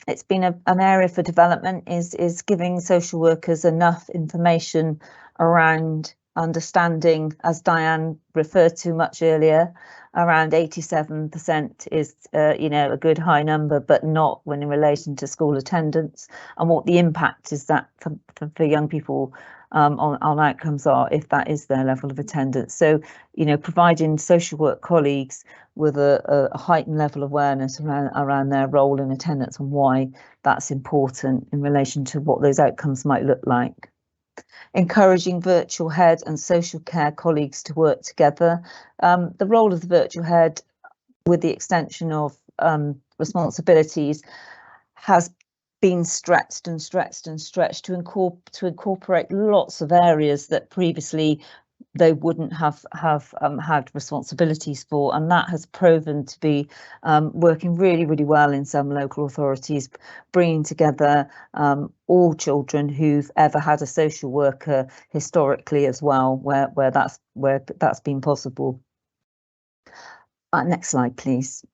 it's been an area for development is giving social workers enough information around understanding, as Diane referred to much earlier, around 87% is a good high number, but not when in relation to school attendance, and what the impact is that for young people on outcomes are if that is their level of attendance. So providing social work colleagues with a heightened level of awareness around their role in attendance and why that's important in relation to what those outcomes might look like. Encouraging virtual head and social care colleagues to work together. The role of the virtual head, with the extension of responsibilities, has been stretched to incorporate lots of areas that previously they wouldn't have had responsibilities for, and that has proven to be working really well in some local authorities, bringing together all children who've ever had a social worker historically as well, where that's been possible. Next slide, please.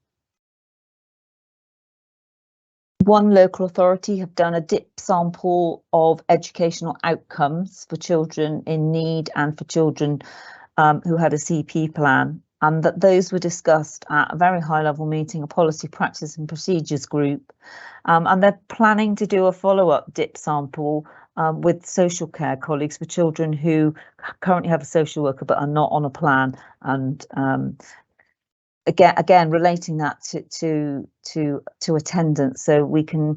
One local authority have done a dip sample of educational outcomes for children in need and for children who had a CP plan, and that those were discussed at a very high level meeting, a policy, practice and procedures group, and they're planning to do a follow-up dip sample with social care colleagues for children who currently have a social worker but are not on a plan, and again relating that to attendance, so we can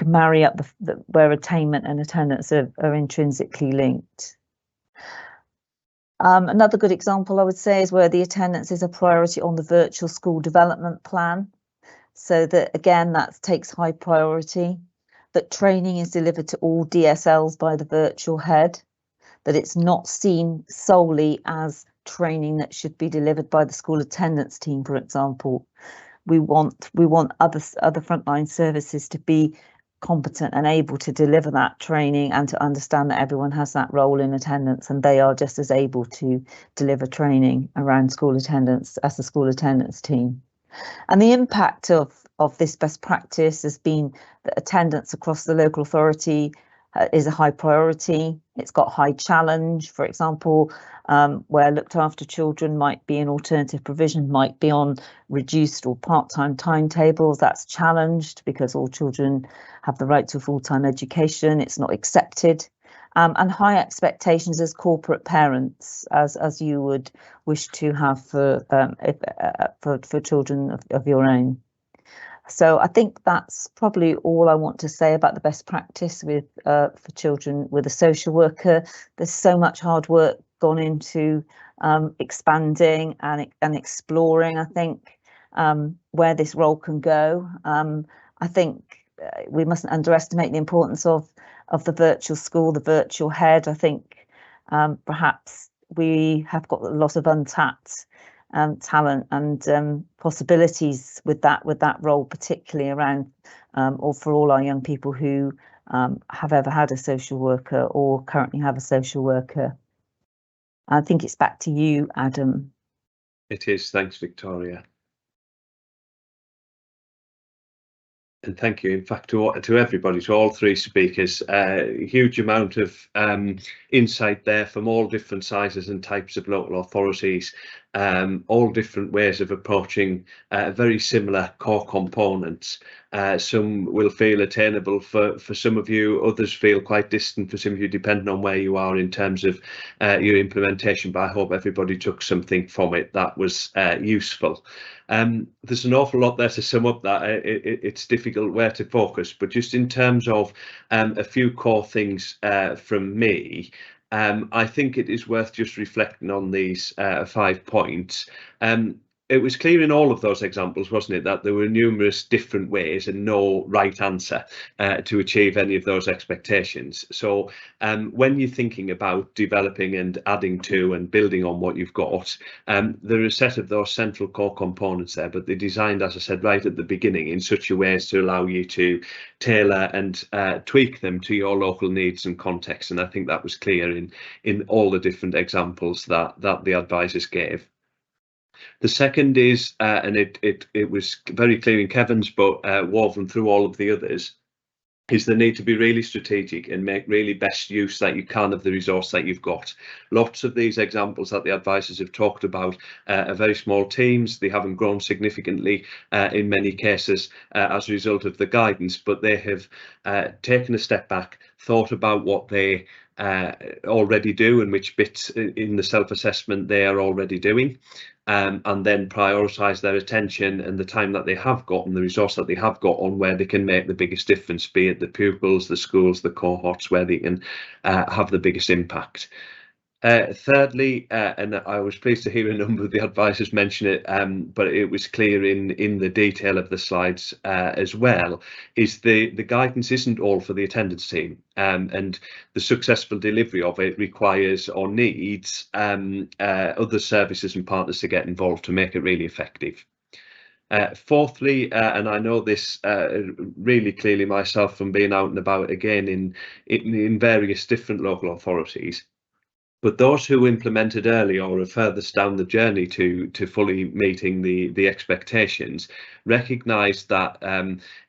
marry up where attainment and attendance are intrinsically linked. Another good example I would say is where the attendance is a priority on the virtual school development plan. So that again, that takes high priority, that training is delivered to all DSLs by the virtual head, that it's not seen solely as training that should be delivered by the school attendance team, for example. We want other frontline services to be competent and able to deliver that training, and to understand that everyone has that role in attendance, and they are just as able to deliver training around school attendance as the school attendance team. And the impact of this best practice has been that attendance across the local authority is a high priority. It's got high challenge. For example, where looked after children might be in alternative provision, might be on reduced or part-time timetables. That's challenged because all children have the right to a full-time education. It's not accepted. And high expectations as corporate parents, as you would wish to have for children of your own. So I think that's probably all I want to say about the best practice with for children with a social worker. There's so much hard work gone into expanding and exploring, I think, where this role can go. I think we mustn't underestimate the importance of the virtual school, the virtual head. I think perhaps we have got a lot of untapped talent and possibilities with that role, particularly around or for all our young people who have ever had a social worker or currently have a social worker. I think it's back to you, Adam. It is. Thanks, Victoria. And thank you, in fact, to everybody, to all three speakers. A huge amount of insight there from all different sizes and types of local authorities, all different ways of approaching very similar core components. Some will feel attainable for some of you, others feel quite distant for some of you, depending on where you are in terms of your implementation, but I hope everybody took something from it that was useful. There's an awful lot there to sum up that it's difficult where to focus, but just in terms of a few core things from me, I think it is worth just reflecting on these 5 points. It was clear in all of those examples, wasn't it, that there were numerous different ways and no right answer to achieve any of those expectations. So when you're thinking about developing and adding to and building on what you've got, there are a set of those central core components there, but they're designed, as I said right at the beginning, in such a way as to allow you to tailor and tweak them to your local needs and context. And I think that was clear in all the different examples that the advisors gave. The second is, and it was very clear in Kevin's, but woven through all of the others, is the need to be really strategic and make really best use that you can of the resource that you've got. Lots of these examples that the advisors have talked about are very small teams. They haven't grown significantly in many cases as a result of the guidance, but they have taken a step back, thought about what they already do and which bits in the self-assessment they are already doing, and then prioritise their attention and the time that they have got and the resource that they have got on where they can make the biggest difference, be it the pupils, the schools, the cohorts, where they can have the biggest impact. Thirdly, and I was pleased to hear a number of the advisors mention it, but it was clear in the detail of the slides as well, is the guidance isn't all for the attendance team, and the successful delivery of it requires or needs other services and partners to get involved to make it really effective. Fourthly, and I know this really clearly myself from being out and about again in various different local authorities, but those who implemented early or are furthest down the journey to fully meeting the expectations recognise that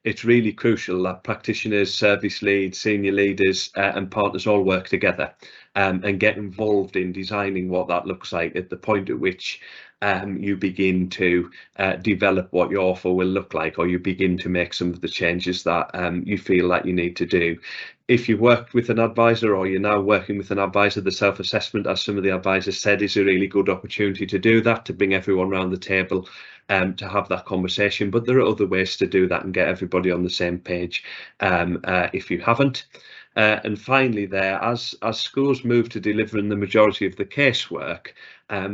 it's really crucial that practitioners, service leads, senior leaders and partners all work together and get involved in designing what that looks like at the point at which you begin to develop what your offer will look like, or you begin to make some of the changes that you feel that you need to do. If you've worked with an advisor, or you're now working with an advisor, the self-assessment, as some of the advisors said, is a really good opportunity to do that, to bring everyone around the table to have that conversation. But there are other ways to do that and get everybody on the same page if you haven't. And finally there, as schools move to delivering the majority of the casework,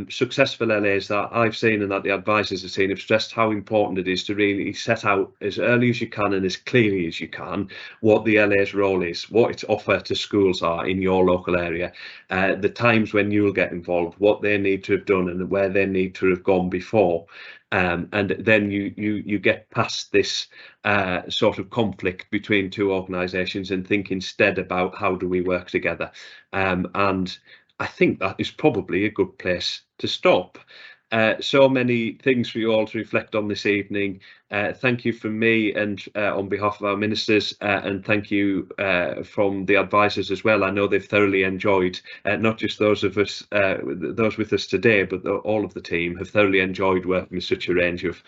successful LAs that I've seen and that the advisors have seen have stressed how important it is to really set out as early as you can and as clearly as you can what the LA's role is, what its offer to schools are in your local area, the times when you'll get involved, what they need to have done and where they need to have gone before. And then you get past this sort of conflict between two organisations and think instead about how do we work together. And I think that is probably a good place to stop. So many things for you all to reflect on this evening. Thank you from me and on behalf of our ministers, and thank you from the advisors as well. I know they've thoroughly enjoyed, not just those of us, those with us today, but all of the team have thoroughly enjoyed working with such a range of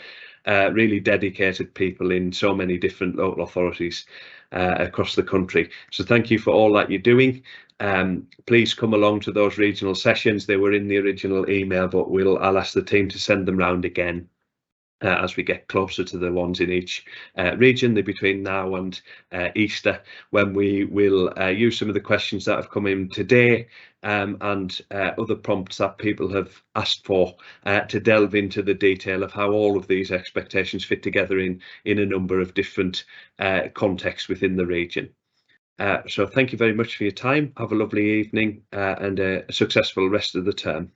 really dedicated people in so many different local authorities across the country. So thank you for all that you're doing. Please come along to those regional sessions. They were in the original email, but I'll ask the team to send them round again as we get closer to the ones in each region between now and Easter, when we will use some of the questions that have come in today and other prompts that people have asked for to delve into the detail of how all of these expectations fit together in a number of different contexts within the region. So thank you very much for your time. Have a lovely evening and a successful rest of the term.